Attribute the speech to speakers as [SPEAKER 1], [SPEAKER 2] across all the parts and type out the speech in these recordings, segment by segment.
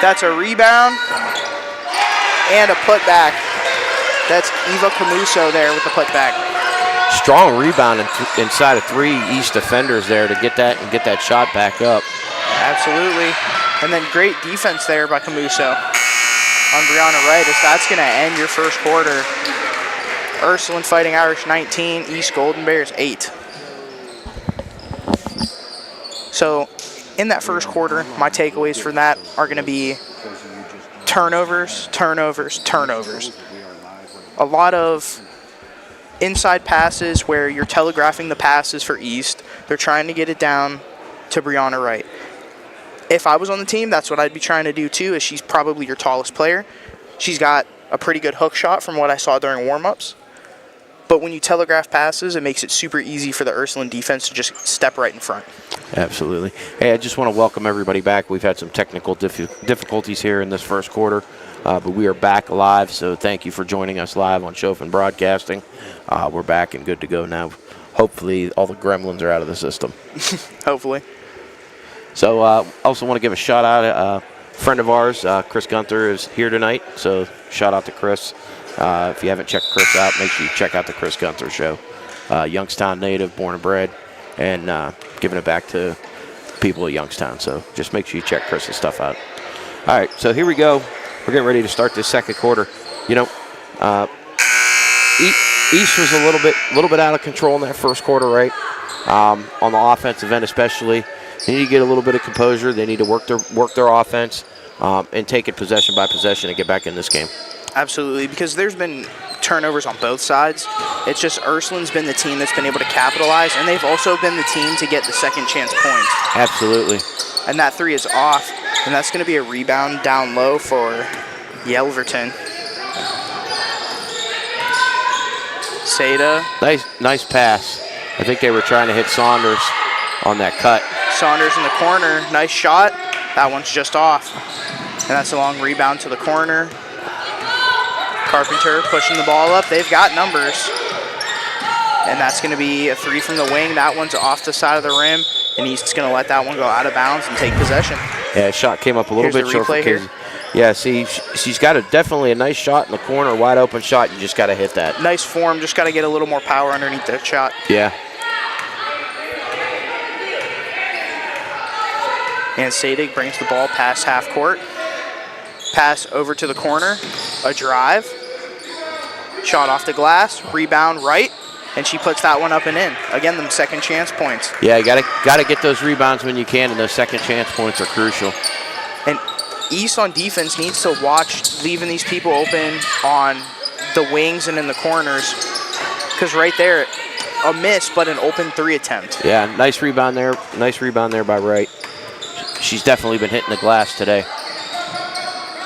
[SPEAKER 1] That's a rebound and a putback. That's Eva Camuso there with the putback.
[SPEAKER 2] Strong rebound inside of 3 East defenders there to get that and get that shot back up.
[SPEAKER 1] Absolutely. And then great defense there by Camuso on Brianna Wright, as that's going to end your first quarter. Ursuline Fighting Irish 19, East Golden Bears 8. So in that first quarter, my takeaways for that are going to be turnovers, turnovers, turnovers. A lot of inside passes where you're telegraphing the passes for East. They're trying to get it down to Brianna Wright. If I was on the team, that's what I'd be trying to do too, as she's probably your tallest player. She's got a pretty good hook shot from what I saw during warm-ups. But when you telegraph passes, it makes it super easy for the Ursuline defense to just step right in front.
[SPEAKER 2] Absolutely. Hey, I just want to welcome everybody back. We've had some technical difficulties here in this first quarter, but we are back live, so thank you for joining us live on Chauvin Broadcasting. We're back and good to go now. Hopefully all the gremlins are out of the system.
[SPEAKER 1] Hopefully.
[SPEAKER 2] So also want to give a shout out. A friend of ours, Chris Gunther, is here tonight, so shout out to Chris. If you haven't checked Chris out, make sure you check out the Chris Gunther Show. Youngstown native, born and bred, and giving it back to people at Youngstown. So just make sure you check Chris's stuff out. All right, so here we go. We're getting ready to start this second quarter. You know, East was a little bit out of control in that first quarter, right? On the offensive end especially. They need to get a little bit of composure. They need to work their offense and take it possession by possession and get back in this game. Absolutely, because there's been turnovers on both sides. It's just Ursuline's been the team that's been able to capitalize, and they've also been the team to get the second chance points. Absolutely. And that 3 is off, and that's going to be a rebound down low for Yelverton. Seda. Nice pass. I think they were trying to hit Saunders on that cut. Saunders in the corner. Nice shot. That one's just off. And that's a long rebound to the corner. Carpenter pushing the ball up. They've got numbers. And that's going to be a 3 from the wing. That one's off the side of the rim. And East's going to let that one go out of bounds and take possession. Yeah, shot came up a little bit short for Casey. Yeah, see, she's got definitely a nice shot in the corner, wide open shot. You just got to hit that. Nice form. Just got to get a little more power underneath that shot. Yeah. And Sadig brings the ball past half court. Pass over to the corner. A drive. Shot off the glass. Rebound right. And she puts that one up and in. Again, them second chance points. Yeah, you gotta get those rebounds when you can, and those second chance points are crucial. And East on defense needs to watch leaving these people open on the wings and in the corners. Because right there, a miss, but an open 3 attempt. Yeah, nice rebound there. Nice rebound there by Wright. She's definitely been hitting the glass today.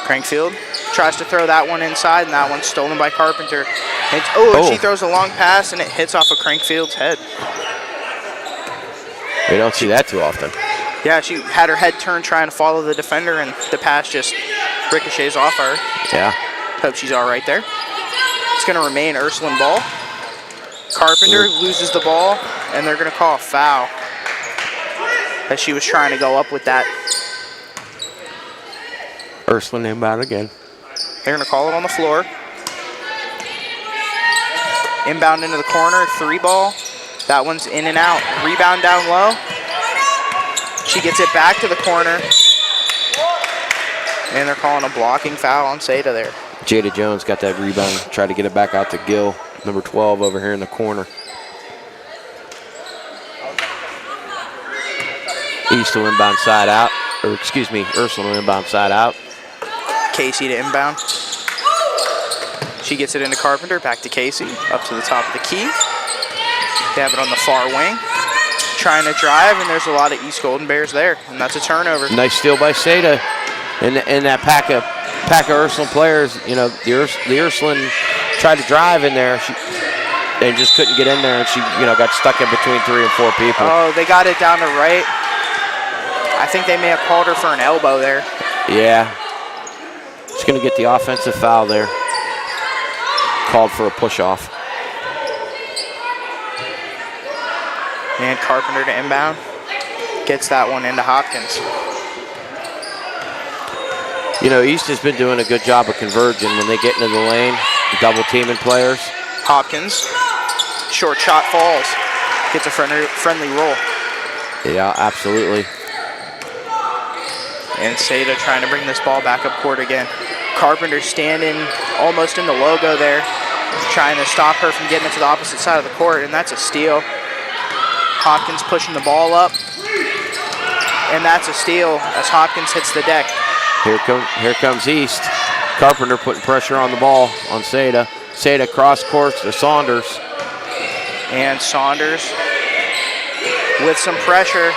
[SPEAKER 2] Crankfield tries to throw that one inside, and that one's stolen by Carpenter. And, she throws a long pass, and it hits off of Crankfield's head. We don't see that too often. Yeah, she had her head turned trying to follow the defender, and the pass just ricochets off her. Yeah. Hope she's all right there. It's going to remain Ursuline ball. Carpenter loses the ball, and they're going to call a foul as she was trying to go up with that. Ursuline inbound again. They're going to call it on the floor. Inbound into the corner, 3 ball. That one's in and out. Rebound down low. She gets it back to the corner. And they're calling a blocking foul on Seda there. Jada Jones got that rebound, tried to get it back out to Gill, number 12 over here in the corner. East to inbound side out, or excuse me, Ursuline to inbound side out. Casey to inbound. She gets it into Carpenter, back to Casey, up to the top of the key. They have it on the far wing. Trying to drive, and there's a lot of East Golden Bears there, and that's a turnover. Nice steal by Seda. And that pack of Ursuline players, you know, the Ursuline tried to drive in there. They just couldn't get in there, and she, you know, got stuck in between 3 and 4 people. Oh, they got it down to right. I think they may have called her for an elbow there. Yeah. She's going to get the offensive foul there. Called for a push-off. And Carpenter to inbound. Gets that one into Hopkins.
[SPEAKER 3] You know, East has been doing a good job of converging when they get into the lane, double teaming players.
[SPEAKER 2] Hopkins, short shot falls, gets a friendly roll.
[SPEAKER 3] Yeah, absolutely.
[SPEAKER 2] And Seda trying to bring this ball back up court again. Carpenter standing almost in the logo there, trying to stop her from getting it to the opposite side of the court, and that's a steal. Hopkins pushing the ball up, and that's a steal as Hopkins hits the deck.
[SPEAKER 3] Here comes East. Carpenter putting pressure on the ball on Seda. Seda cross court to Saunders.
[SPEAKER 2] And Saunders with some pressure.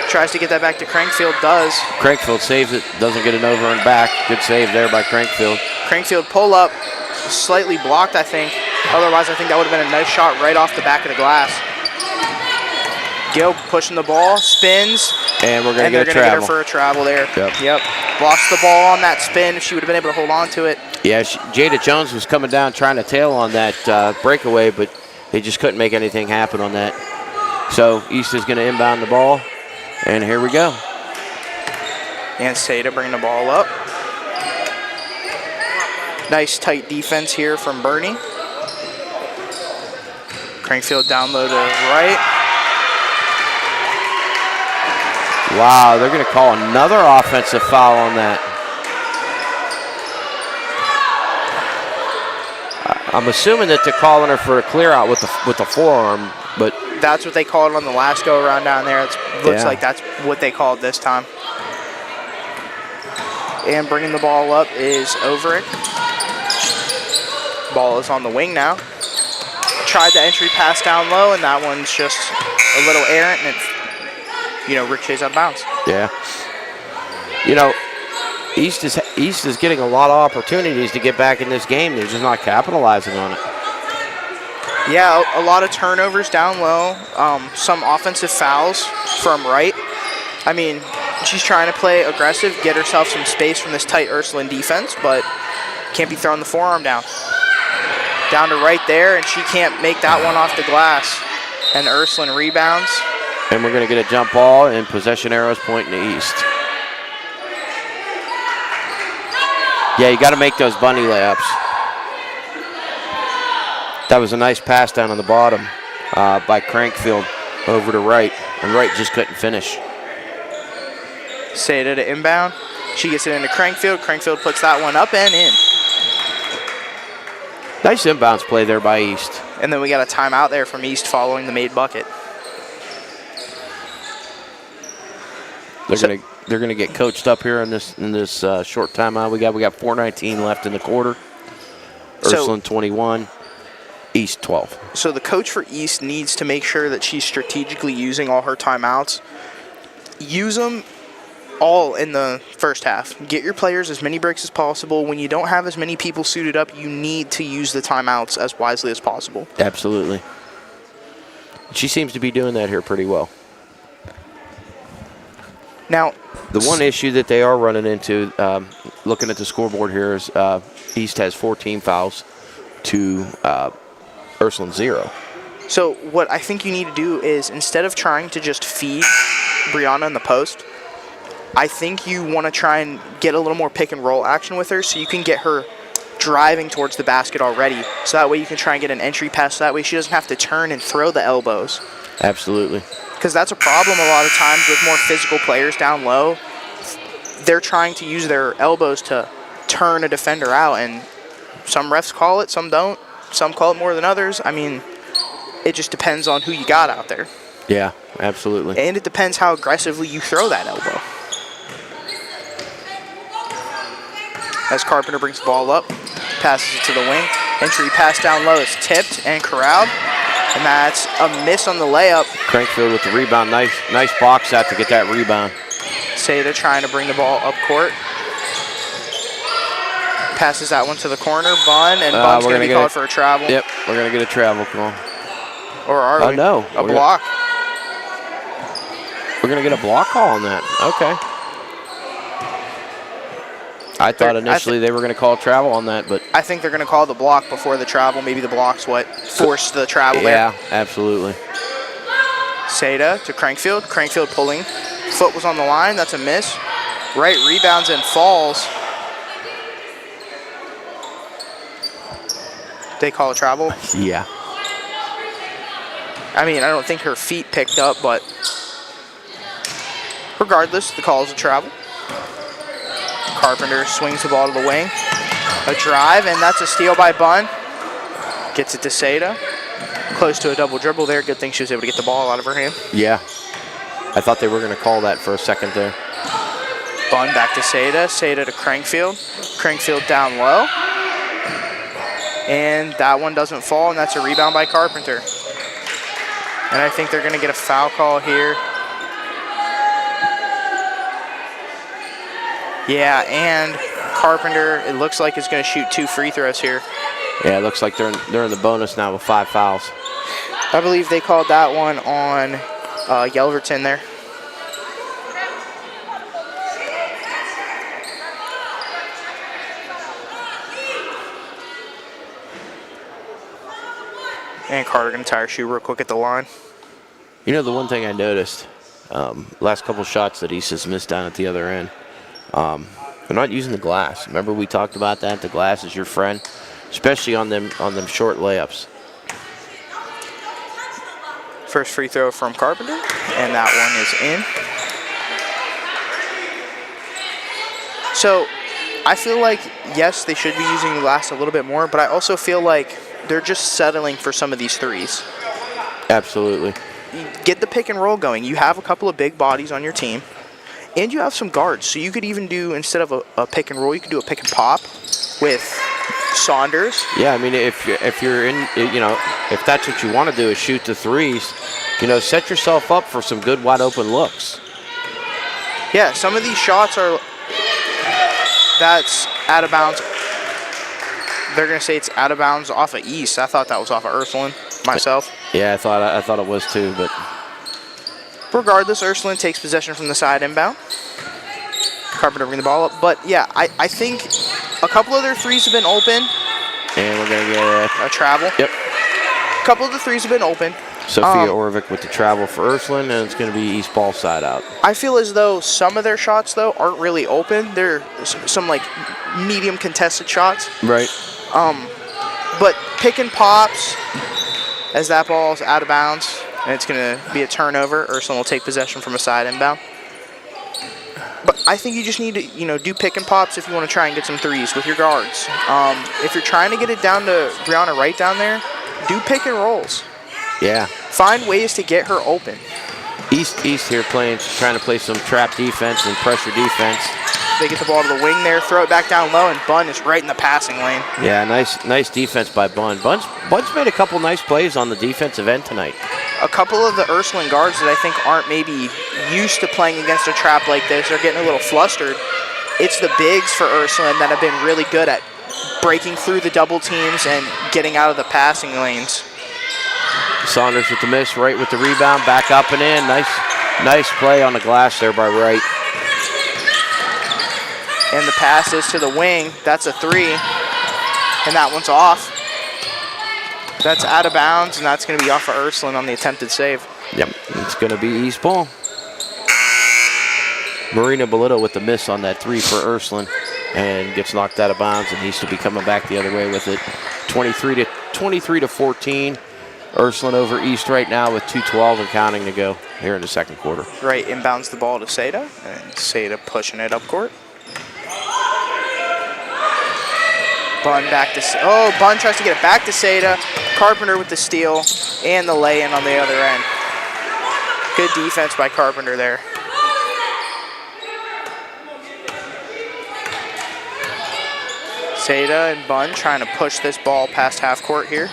[SPEAKER 2] Tries to get that back to Crankfield, does.
[SPEAKER 3] Crankfield saves it, doesn't get it over and back. Good save there by Crankfield.
[SPEAKER 2] Crankfield pull up, slightly blocked, I think. Otherwise, I think that would have been a nice shot right off the back of the glass. Gill pushing the ball, spins.
[SPEAKER 3] And we're going to
[SPEAKER 2] they're
[SPEAKER 3] get a
[SPEAKER 2] going to get her
[SPEAKER 3] travel.
[SPEAKER 2] for a travel there.
[SPEAKER 3] Yep.
[SPEAKER 2] Lost the ball on that spin. If she would have been able to hold on to it.
[SPEAKER 3] Yeah, Jada Jones was coming down trying to tail on that breakaway, but they just couldn't make anything happen on that. So East is going to inbound the ball. And here we go.
[SPEAKER 2] And Seda bring the ball up. Nice tight defense here from Bernie. Crankfield down low to right.
[SPEAKER 3] Wow, they're going to call another offensive foul on that. I'm assuming that they're calling her for a clear out with the forearm, but
[SPEAKER 2] that's what they called on the last go around down there. It looks like that's what they called this time. And bringing the ball up is Overick. Ball is on the wing now. Tried the entry pass down low, and that one's just a little errant, and it, ricochets out of bounds.
[SPEAKER 3] Yeah. East is getting a lot of opportunities to get back in this game. They're just not capitalizing on it.
[SPEAKER 2] Yeah, a lot of turnovers down low. Some offensive fouls from right. I mean, she's trying to play aggressive, get herself some space from this tight Ursuline defense, but can't be throwing the forearm down. Down to right there, and she can't make that one off the glass. And Ursuline rebounds.
[SPEAKER 3] And we're going to get a jump ball, and possession arrows pointing to East. Yeah, you got to make those bunny layups. That was a nice pass down on the bottom by Crankfield over to Wright, and Wright just couldn't finish.
[SPEAKER 2] Seda to inbound. She gets it into Crankfield. Crankfield puts that one up and in.
[SPEAKER 3] Nice inbounds play there by East.
[SPEAKER 2] And then we got a timeout there from East following the made bucket.
[SPEAKER 3] They're gonna get coached up here in this short timeout. We got 4:19 left in the quarter. Ursuline 21, East 12.
[SPEAKER 2] So the coach for East needs to make sure that she's strategically using all her timeouts. Use them all in the first half. Get your players as many breaks as possible. When you don't have as many people suited up, you need to use the timeouts as wisely as possible.
[SPEAKER 3] Absolutely. She seems to be doing that here pretty well.
[SPEAKER 2] Now,
[SPEAKER 3] the one issue that they are running into, looking at the scoreboard here, is East has 14 fouls to Ursuline 0.
[SPEAKER 2] So what I think you need to do is, instead of trying to just feed Brianna in the post, I think you want to try and get a little more pick and roll action with her so you can get her driving towards the basket already. So that way you can try and get an entry pass. So that way she doesn't have to turn and throw the elbows.
[SPEAKER 3] Absolutely.
[SPEAKER 2] Because that's a problem a lot of times with more physical players down low. They're trying to use their elbows to turn a defender out, and some refs call it, some don't. Some call it more than others. I mean, it just depends on who you got out there.
[SPEAKER 3] Yeah, absolutely.
[SPEAKER 2] And it depends how aggressively you throw that elbow. As Carpenter brings the ball up, passes it to the wing. Entry pass down low is tipped and corralled. And that's a miss on the layup.
[SPEAKER 3] Crankfield with the rebound. Nice box out to get that rebound.
[SPEAKER 2] Seda trying to bring the ball up court. Passes that one to the corner. Bun, and Bun's going to be called for a travel.
[SPEAKER 3] Yep, we're going to get a travel call.
[SPEAKER 2] Or are we?
[SPEAKER 3] Oh, no.
[SPEAKER 2] A block.
[SPEAKER 3] We're going to get a block call on that. Okay. I thought initially they were going to call travel on that, but
[SPEAKER 2] I think they're going to call the block before the travel. Maybe the block's what forced the travel there.
[SPEAKER 3] Yeah, absolutely.
[SPEAKER 2] Seda to Crankfield. Crankfield pulling. Foot was on the line. That's a miss. Right rebounds and falls. They call a travel.
[SPEAKER 3] Yeah.
[SPEAKER 2] I mean, I don't think her feet picked up, but regardless, the call is a travel. Carpenter swings the ball to the wing. A drive, and that's a steal by Bunn. Gets it to Seda. Close to a double dribble there. Good thing she was able to get the ball out of her hand.
[SPEAKER 3] Yeah. I thought they were going to call that for a second there.
[SPEAKER 2] Bunn back to Seda. Seda to Crankfield. Crankfield down low. And that one doesn't fall, and that's a rebound by Carpenter. And I think they're going to get a foul call here. Yeah, and Carpenter, it looks like, is going to shoot 2 free throws here.
[SPEAKER 3] Yeah, it looks like they're in the bonus now with 5 fouls.
[SPEAKER 2] I believe they called that one on Yelverton there. And Carter going to tie her shoe real quick at the line.
[SPEAKER 3] You know, the one thing I noticed, last couple shots that East has missed down at the other end, they're not using the glass. Remember we talked about that? The glass is your friend, especially on them short layups.
[SPEAKER 2] First free throw from Carpenter, and that one is in. So I feel like, yes, they should be using the glass a little bit more, but I also feel like they're just settling for some of these threes.
[SPEAKER 3] Absolutely.
[SPEAKER 2] Get the pick and roll going. You have a couple of big bodies on your team, and you have some guards. So you could even do, instead of a pick and roll, you could do a pick and pop with Saunders.
[SPEAKER 3] Yeah, I mean, if you're in, you know, if that's what you want to do is shoot the threes, you know, set yourself up for some good wide open looks.
[SPEAKER 2] Yeah, some of these shots are, that's out of bounds. They're going to say it's out of bounds off of East. I thought that was off of Ursuline myself.
[SPEAKER 3] Yeah, I thought it was too, but
[SPEAKER 2] regardless, Ursuline takes possession from the side inbound. Carpenter bring the ball up. But yeah, I think a couple of their threes have been open.
[SPEAKER 3] And we're going to get
[SPEAKER 2] a travel.
[SPEAKER 3] Yep.
[SPEAKER 2] A couple of the threes have been open.
[SPEAKER 3] Sophia Orvik with the travel for Ursuline, and it's going to be East ball side out.
[SPEAKER 2] I feel as though some of their shots, though, aren't really open. They're some, like, medium contested shots.
[SPEAKER 3] Right.
[SPEAKER 2] But pick and pops, as that ball's out of bounds, and it's going to be a turnover. Ursuline will take possession from a side inbound. But I think you just need to, you know, do pick and pops if you want to try and get some threes with your guards. If you're trying to get it down to Brianna Wright down there, do pick and rolls.
[SPEAKER 3] Yeah.
[SPEAKER 2] Find ways to get her open.
[SPEAKER 3] East here trying to play some trap defense and pressure defense.
[SPEAKER 2] They get the ball to the wing there, throw it back down low, and Bunn is right in the passing lane.
[SPEAKER 3] Yeah, nice defense by Bunn. Bunn's made a couple nice plays on the defensive end tonight.
[SPEAKER 2] A couple of the Ursuline guards that I think aren't maybe used to playing against a trap like this are getting a little flustered. It's the bigs for Ursuline that have been really good at breaking through the double teams and getting out of the passing lanes.
[SPEAKER 3] Saunders with the miss, Wright with the rebound, back up and in. Nice play on the glass there by Wright.
[SPEAKER 2] And the pass is to the wing. That's a three. And that one's off. That's out of bounds, and that's going to be off of Ursuline on the attempted save.
[SPEAKER 3] Yep, it's going to be East ball. Marina Bolito with the miss on that three for Ursuline and gets knocked out of bounds, and East will be coming back the other way with it. 23 to 14. Ursuline over East right now with 2:12 and counting to go here in the second quarter.
[SPEAKER 2] Right, inbounds the ball to Seda, and Seda pushing it up court. Bunn back to, Bunn tries to get it back to Seda. Carpenter with the steal and the lay-in on the other end. Good defense by Carpenter there. Seda and Bunn trying to push this ball past half court here.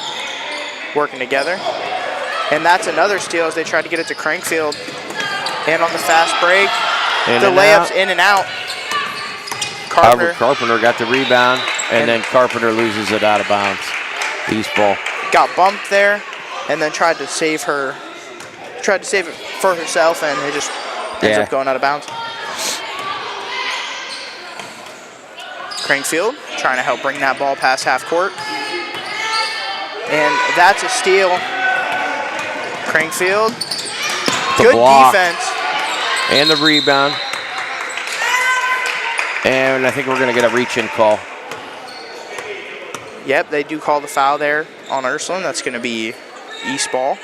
[SPEAKER 2] Working together. And that's another steal as they try to get it to Crankfield. And on the fast break, the layup's in and out.
[SPEAKER 3] Carpenter got the rebound, and then Carpenter loses it out of bounds. East ball.
[SPEAKER 2] Got bumped there, and then tried to save it for herself, and it just ends up going out of bounds. Crankfield trying to help bring that ball past half court. And that's a steal. Crankfield. Good defense.
[SPEAKER 3] And the rebound. And I think we're going to get a reach-in call.
[SPEAKER 2] Yep, they do call the foul there on Ursuline. That's going to be East ball.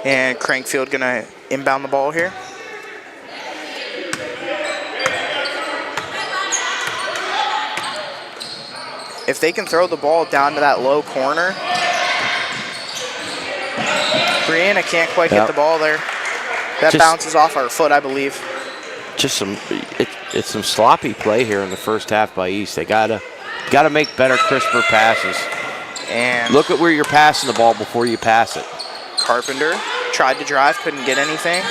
[SPEAKER 2] And Crankfield going to inbound the ball here. If they can throw the ball down to that low corner, Brianna can't quite get the ball there. That bounces off our foot, I believe.
[SPEAKER 3] Just it's some sloppy play here in the first half by East. They gotta make better, crisper passes.
[SPEAKER 2] And
[SPEAKER 3] look at where you're passing the ball before you pass it.
[SPEAKER 2] Carpenter tried to drive, couldn't get anything.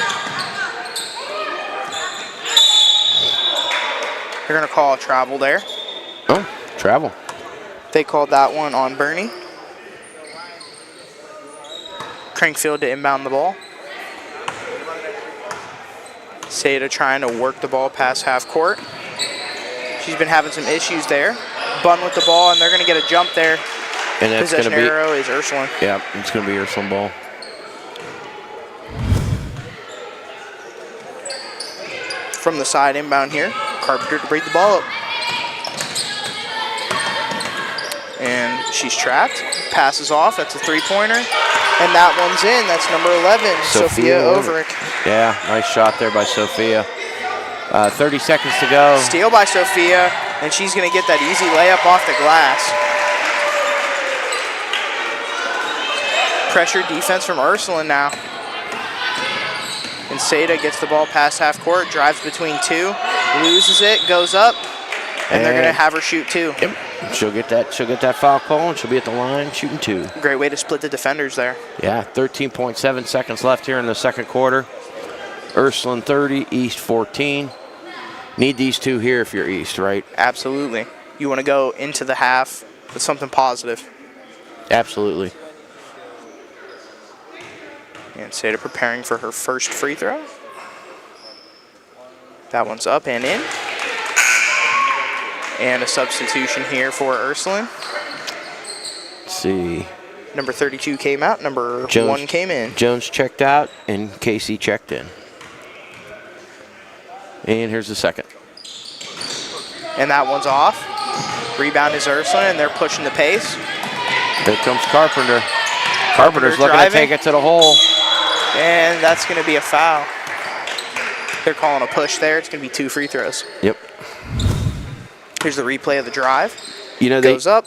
[SPEAKER 2] They're gonna call a travel there.
[SPEAKER 3] Oh, travel.
[SPEAKER 2] They called that one on Bernie. Crankfield to inbound the ball. Seda trying to work the ball past half court. She's been having some issues there. Bunn with the ball, and they're going to get a jump there.
[SPEAKER 3] And that's
[SPEAKER 2] Possession arrow is Ursuline.
[SPEAKER 3] Yeah, it's going to be Ursuline ball.
[SPEAKER 2] From the side inbound here. Carpenter to break the ball up. And she's trapped. Passes off. That's a three-pointer. And that one's in. That's number 11, Sophia Overick.
[SPEAKER 3] Yeah, nice shot there by Sophia. 30 seconds to go.
[SPEAKER 2] Steal by Sophia, and she's going to get that easy layup off the glass. Pressure defense from Ursuline now. And Seda gets the ball past half court, drives between two, loses it, goes up, and they're going to have her shoot two.
[SPEAKER 3] Yep. She'll get that foul call, and she'll be at the line shooting two.
[SPEAKER 2] Great way to split the defenders there.
[SPEAKER 3] Yeah, 13.7 seconds left here in the second quarter. Ursuline 30, East 14. Need these two here if you're East, right?
[SPEAKER 2] Absolutely. You want to go into the half with something positive.
[SPEAKER 3] Absolutely.
[SPEAKER 2] And Seda preparing for her first free throw. That one's up and in. And a substitution here for Ursuline.
[SPEAKER 3] Let's see.
[SPEAKER 2] Number 32 came out, number 1 came in.
[SPEAKER 3] Jones checked out, and Casey checked in. And here's the second.
[SPEAKER 2] And that one's off. Rebound is Ursuline, and they're pushing the pace.
[SPEAKER 3] There comes Carpenter. Carpenter's looking to take it to the hole.
[SPEAKER 2] And that's going to be a foul. They're calling a push there. It's going to be 2 free throws.
[SPEAKER 3] Yep.
[SPEAKER 2] Here's the replay of the drive.
[SPEAKER 3] You know,
[SPEAKER 2] goes up.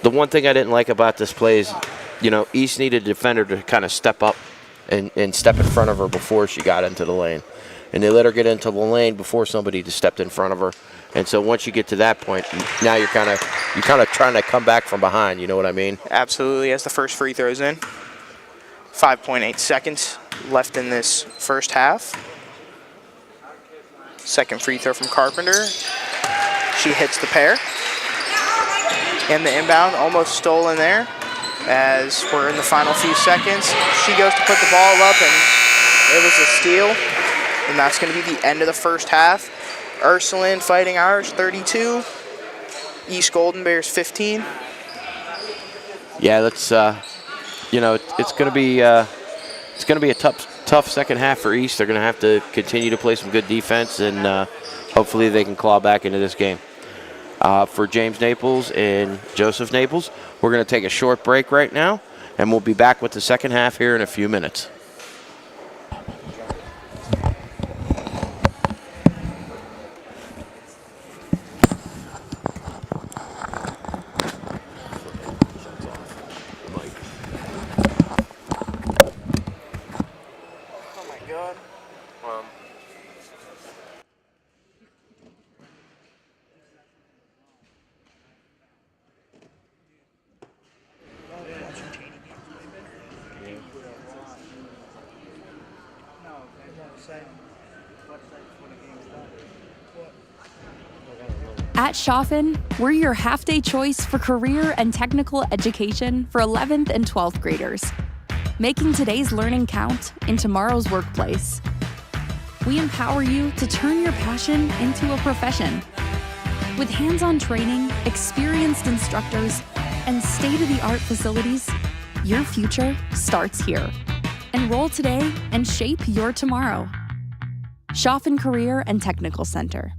[SPEAKER 3] The one thing I didn't like about this play is, you know, East needed a defender to kind of step up and step in front of her before she got into the lane. And they let her get into the lane before somebody just stepped in front of her. And so once you get to that point, now you're kind of trying to come back from behind. You know what I mean?
[SPEAKER 2] Absolutely. As the first free throw's in. 5.8 seconds left in this first half. Second free throw from Carpenter. She hits the pair. And the inbound almost stolen there. As we're in the final few seconds, she goes to put the ball up, and it was a steal. And that's going to be the end of the first half. Ursuline Fighting Irish 32. East Golden Bears 15.
[SPEAKER 3] Yeah, that's you know, it's going to be a tough second half for East. They're going to have to continue to play some good defense, and hopefully they can claw back into this game. For James Naples and Joseph Naples, we're going to take a short break right now, and we'll be back with the second half here in a few minutes.
[SPEAKER 4] At Chaffin, we're your half-day choice for career and technical education for 11th and 12th graders, making today's learning count in tomorrow's workplace. We empower you to turn your passion into a profession. With hands-on training, experienced instructors, and state-of-the-art facilities, your future starts here. Enroll today and shape your tomorrow. Schaffen Career and Technical Center.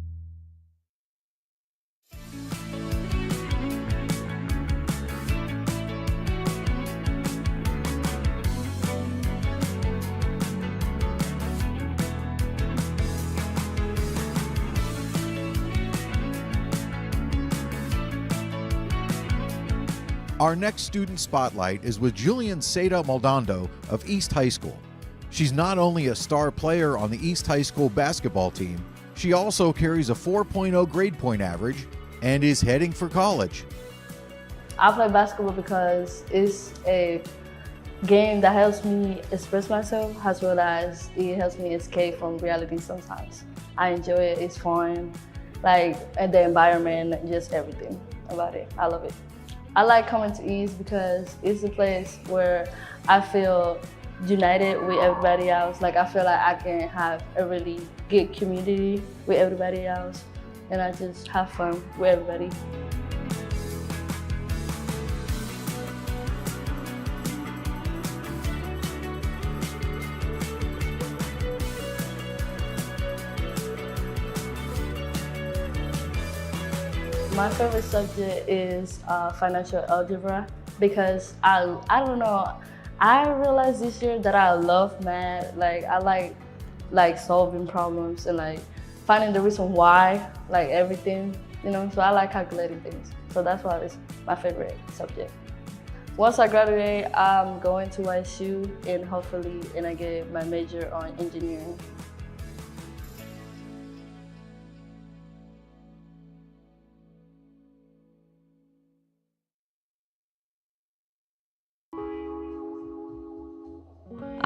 [SPEAKER 5] Our next student spotlight is with Julian Seda Maldonado of East High School. She's not only a star player on the East High School basketball team, she also carries a 4.0 grade point average and is heading for college.
[SPEAKER 6] I play basketball because it's a game that helps me express myself as well as it helps me escape from reality sometimes. I enjoy it, it's fun, and the environment, just everything about it. I love it. I like coming to East because it's a place where I feel united with everybody else. I feel like I can have a really good community with everybody else, and I just have fun with everybody. My favorite subject is financial algebra because I don't know, I realized this year that I love math. I like solving problems and finding the reason why, everything, so I like calculating things. So that's why it's my favorite subject. Once I graduate, I'm going to YSU and hopefully I get my major on engineering.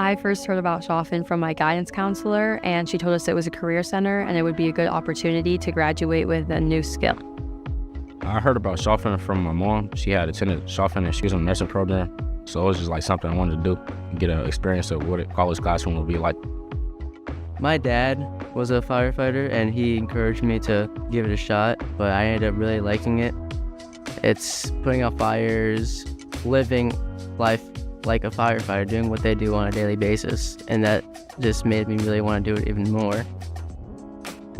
[SPEAKER 7] I first heard about Schaffen from my guidance counselor, and she told us it was a career center and it would be a good opportunity to graduate with a new skill.
[SPEAKER 8] I heard about Schaffen from my mom. She had attended Schaffen and she was in a nursing program. So it was just something I wanted to do, get an experience of what a college classroom would be like.
[SPEAKER 9] My dad was a firefighter and he encouraged me to give it a shot, but I ended up really liking it. It's putting out fires, living life like a firefighter, doing what they do on a daily basis, and that just made me really want to do it even more.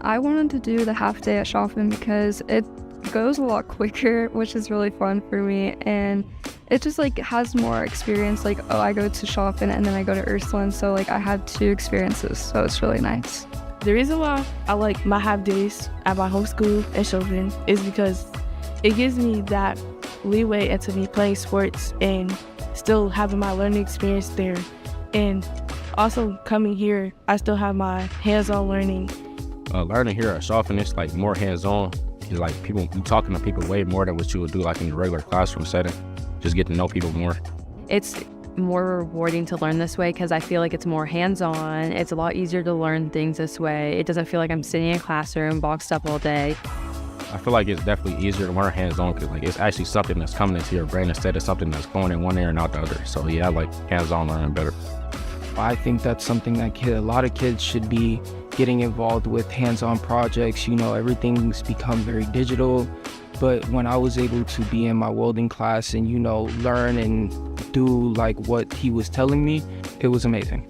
[SPEAKER 10] I wanted to do the half day at Schaffen because it goes a lot quicker, which is really fun for me, and it just has more experience. I go to Schaffen and then I go to Ursuline, so I had two experiences, so it's really nice.
[SPEAKER 11] The reason why I like my half days at my home school at Schaffen is because it gives me that leeway into me playing sports and still having my learning experience there. And also coming here, I still have my hands-on learning.
[SPEAKER 8] Learning here at Schaffen, it's more hands-on. It's people, you talking to people way more than what you would do in the regular classroom setting. Just get to know people more.
[SPEAKER 7] It's more rewarding to learn this way because I feel like it's more hands-on. It's a lot easier to learn things this way. It doesn't feel like I'm sitting in a classroom boxed up all day.
[SPEAKER 8] I feel like it's definitely easier to learn hands-on because it's actually something that's coming into your brain instead of something that's going in one ear and out the other. So yeah, I like hands-on learning better.
[SPEAKER 12] I think that's something that a lot of kids should be getting involved with, hands-on projects. Everything's become very digital, but when I was able to be in my welding class and learn and do what he was telling me, it was amazing.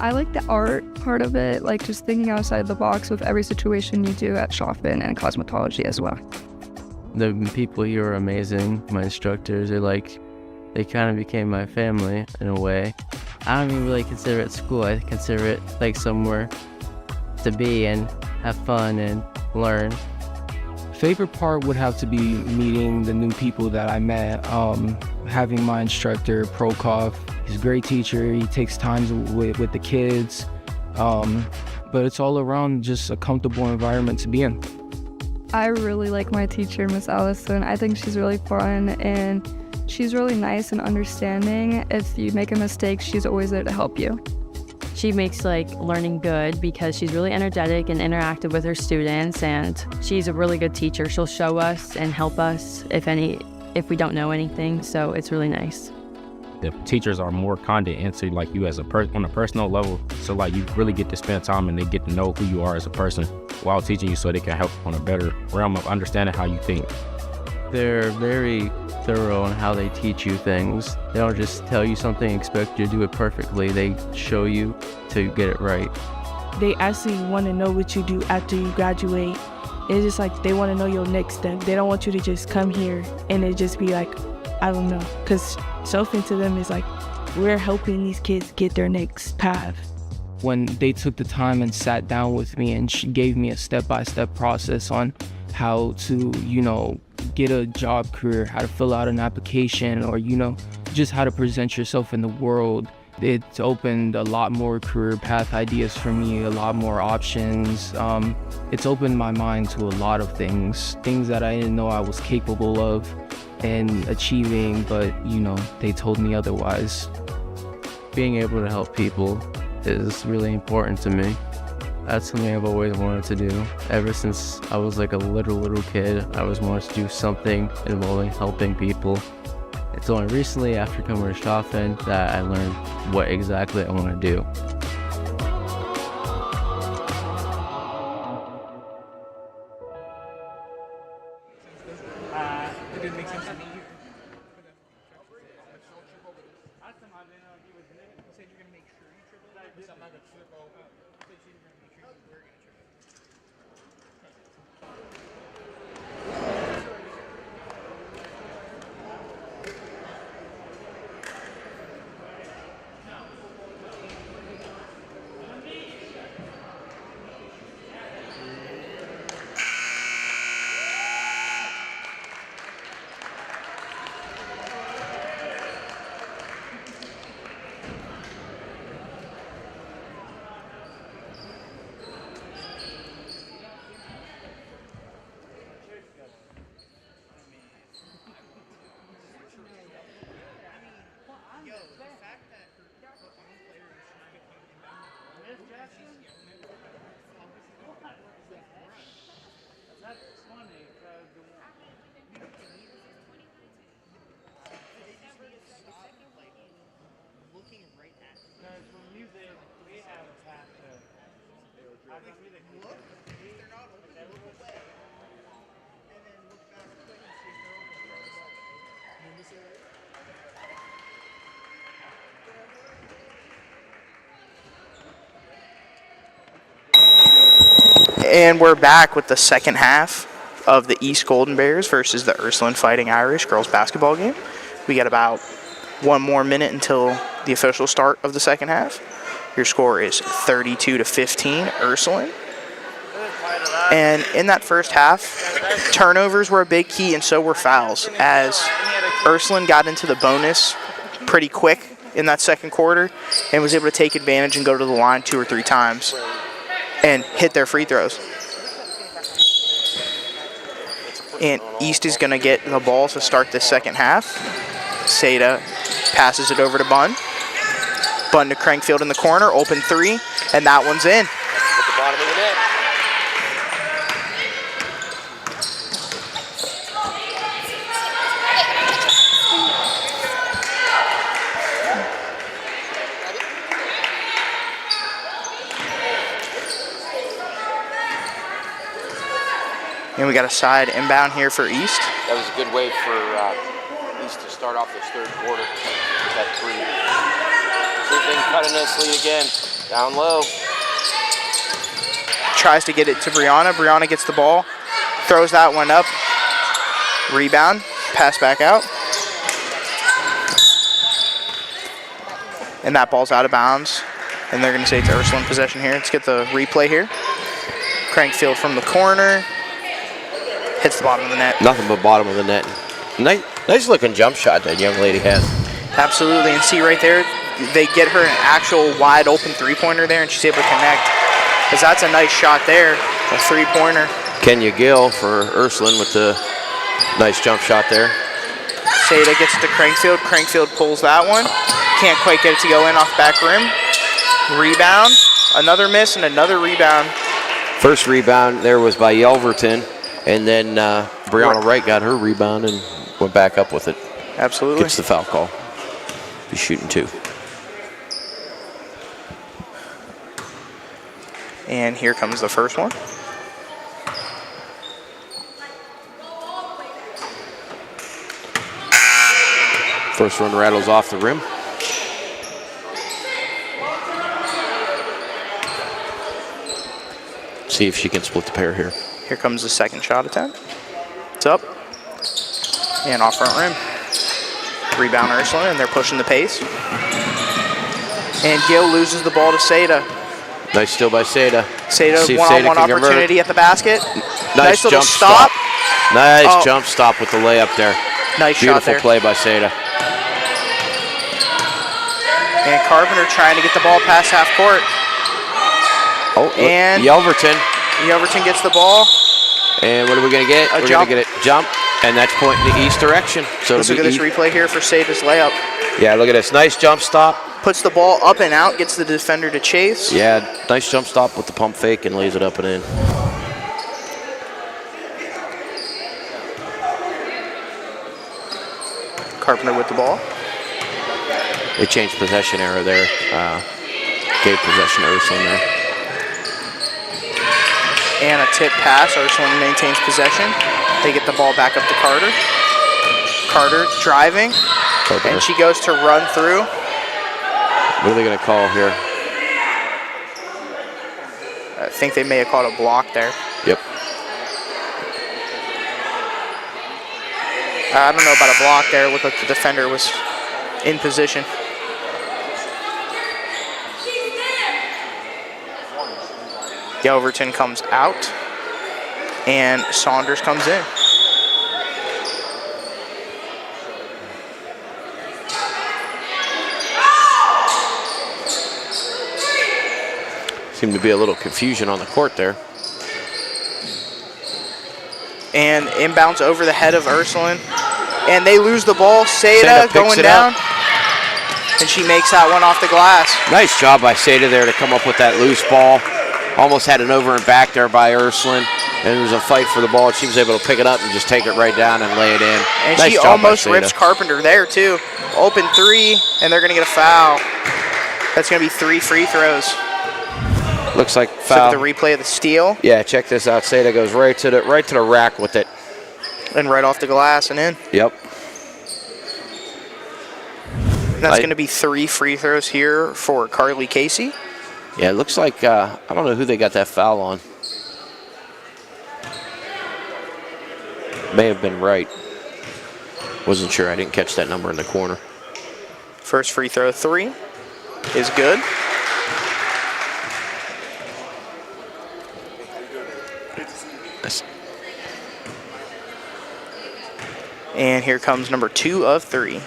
[SPEAKER 10] I like the art part of it, just thinking outside the box with every situation you do at Schaffen and cosmetology as well.
[SPEAKER 9] The people here are amazing. My instructors are they kind of became my family in a way. I don't even really consider it school. I consider it somewhere to be and have fun and learn.
[SPEAKER 12] Favorite part would have to be meeting the new people that I met, having my instructor, Prokov. He's a great teacher. He takes time with the kids, but it's all around just a comfortable environment to be in.
[SPEAKER 10] I really like my teacher, Miss Allison. I think she's really fun and she's really nice and understanding. If you make a mistake, she's always there to help you.
[SPEAKER 7] She makes learning good because she's really energetic and interactive with her students, and she's a really good teacher. She'll show us and help us if we don't know anything, so it's really nice.
[SPEAKER 8] The teachers are more kind into you as on a personal level, so you really get to spend time and they get to know who you are as a person while teaching you, so they can help on a better realm of understanding how you think.
[SPEAKER 9] They're very thorough on how they teach you things. They don't just tell you something and expect you to do it perfectly. They show you to get it right.
[SPEAKER 11] They actually want to know what you do after you graduate. It's just like they want to know your next step. They don't want you to just come here and it just be like, I don't know. Because chauffeuring to them is like, we're helping these kids get their next path.
[SPEAKER 12] When they took the time and sat down with me and she gave me a step-by-step process on how to, get a job career, how to fill out an application, or, just how to present yourself in the world. It's opened a lot more career path ideas for me, a lot more options. It's opened my mind to a lot of things that I didn't know I was capable of and achieving, but, they told me otherwise.
[SPEAKER 9] Being able to help people is really important to me. That's something I've always wanted to do. Ever since I was like a little kid, I always wanted to do something involving helping people. It's only recently, after coming to Chaffin, that I learned what exactly I want to do.
[SPEAKER 2] And we're back with the second half of the East Golden Bears versus the Ursuline Fighting Irish girls basketball game. We got about one more minute until the official start of the second half. Your score is 32-15, Ursuline. And in that first half, turnovers were a big key, and so were fouls, as Ursuline got into the bonus pretty quick in that second quarter and was able to take advantage and go to the line 2 or 3 times and hit their free throws. And East is going to get the ball to start the second half. Seda passes it over to Bunn. Bunn to Crankfield in the corner, open 3, and that one's in.
[SPEAKER 3] At the bottom of the net.
[SPEAKER 2] And we got a side inbound here for East.
[SPEAKER 3] That was a good way for East to start off this third quarter. That 3. Same thing, cutting nicely again. Down low.
[SPEAKER 2] Tries to get it to Brianna. Brianna gets the ball, throws that one up. Rebound, pass back out. And that ball's out of bounds. And they're going to say it's Ursuline possession here. Let's get the replay here. Crankfield from the corner. Hits the bottom of the net.
[SPEAKER 3] Nothing but bottom of the net. Nice looking jump shot that young lady has.
[SPEAKER 2] Absolutely, and see right there, they get her an actual wide open 3-pointer there, and she's able to connect. Because that's a nice shot there, a 3-pointer.
[SPEAKER 3] Kenya Gill for Ursuline with the nice jump shot there.
[SPEAKER 2] Seda gets it to Crankfield. Crankfield pulls that one. Can't quite get it to go in off back rim. Rebound, another miss, and another rebound.
[SPEAKER 3] First rebound there was by Yelverton. And then Brianna Wright got her rebound and went back up with it.
[SPEAKER 2] Absolutely.
[SPEAKER 3] Gets the foul call. He's shooting 2.
[SPEAKER 2] And here comes the first one.
[SPEAKER 3] First one rattles off the rim. See if she can split the pair here.
[SPEAKER 2] Here comes the second shot attempt. It's up. And off front rim. Rebound Ursuline, and they're pushing the pace. And Gil loses the ball to Seda.
[SPEAKER 3] Nice steal by Seda.
[SPEAKER 2] Seda, one-on-one opportunity at the basket.
[SPEAKER 3] Nice
[SPEAKER 2] little
[SPEAKER 3] jump stop. Nice jump stop with the layup there.
[SPEAKER 2] Nice shot there.
[SPEAKER 3] Beautiful play by Seda.
[SPEAKER 2] And Carpenter trying to get the ball past half court.
[SPEAKER 3] Oh,
[SPEAKER 2] and
[SPEAKER 3] Yelverton.
[SPEAKER 2] Yelverton gets the ball.
[SPEAKER 3] And what are we going to get? We're going to get a jump, and that's pointing the east direction. So
[SPEAKER 2] let's look at this replay here for Seda's layup.
[SPEAKER 3] Yeah, look at this. Nice jump stop.
[SPEAKER 2] Puts the ball up and out, gets the defender to chase.
[SPEAKER 3] Yeah, nice jump stop with the pump fake and lays it up and in.
[SPEAKER 2] Carpenter with the ball.
[SPEAKER 3] They changed possession error there. Gave possession to Ursuline there.
[SPEAKER 2] And a tip pass. Ursuline maintains possession. They get the ball back up to Carter. Carter driving.
[SPEAKER 3] Carpenter.
[SPEAKER 2] And she goes to run through.
[SPEAKER 3] What are they going to call here?
[SPEAKER 2] I think they may have called a block there.
[SPEAKER 3] Yep.
[SPEAKER 2] I don't know about a block there. It looked like the defender was in position. Yelverton comes out, and Saunders comes in.
[SPEAKER 3] Seemed to be a little confusion on the court there.
[SPEAKER 2] And inbounds over the head of Ursuline. And they lose the ball. Seda going down. And she makes that one off the glass.
[SPEAKER 3] Nice job by Seda there to come up with that loose ball. Almost had it over and back there by Ursuline. And there was a fight for the ball. She was able to pick it up and just take it right down and lay it in.
[SPEAKER 2] And
[SPEAKER 3] nice
[SPEAKER 2] she
[SPEAKER 3] job
[SPEAKER 2] almost
[SPEAKER 3] by Seda.
[SPEAKER 2] rips Carpenter there, too. Open three, and they're going to get a foul. That's going to be 3 free throws.
[SPEAKER 3] Looks like foul.
[SPEAKER 2] So the replay of the steal.
[SPEAKER 3] Yeah, check this out. Seda goes right to the rack with it.
[SPEAKER 2] And right off the glass and in.
[SPEAKER 3] Yep.
[SPEAKER 2] That's going to be 3 free throws here for Carly Casey.
[SPEAKER 3] Yeah, it looks like, I don't know who they got that foul on. May have been right. Wasn't sure. I didn't catch that number in the corner.
[SPEAKER 2] First free throw, 3, is good. And here comes number 2 of 3.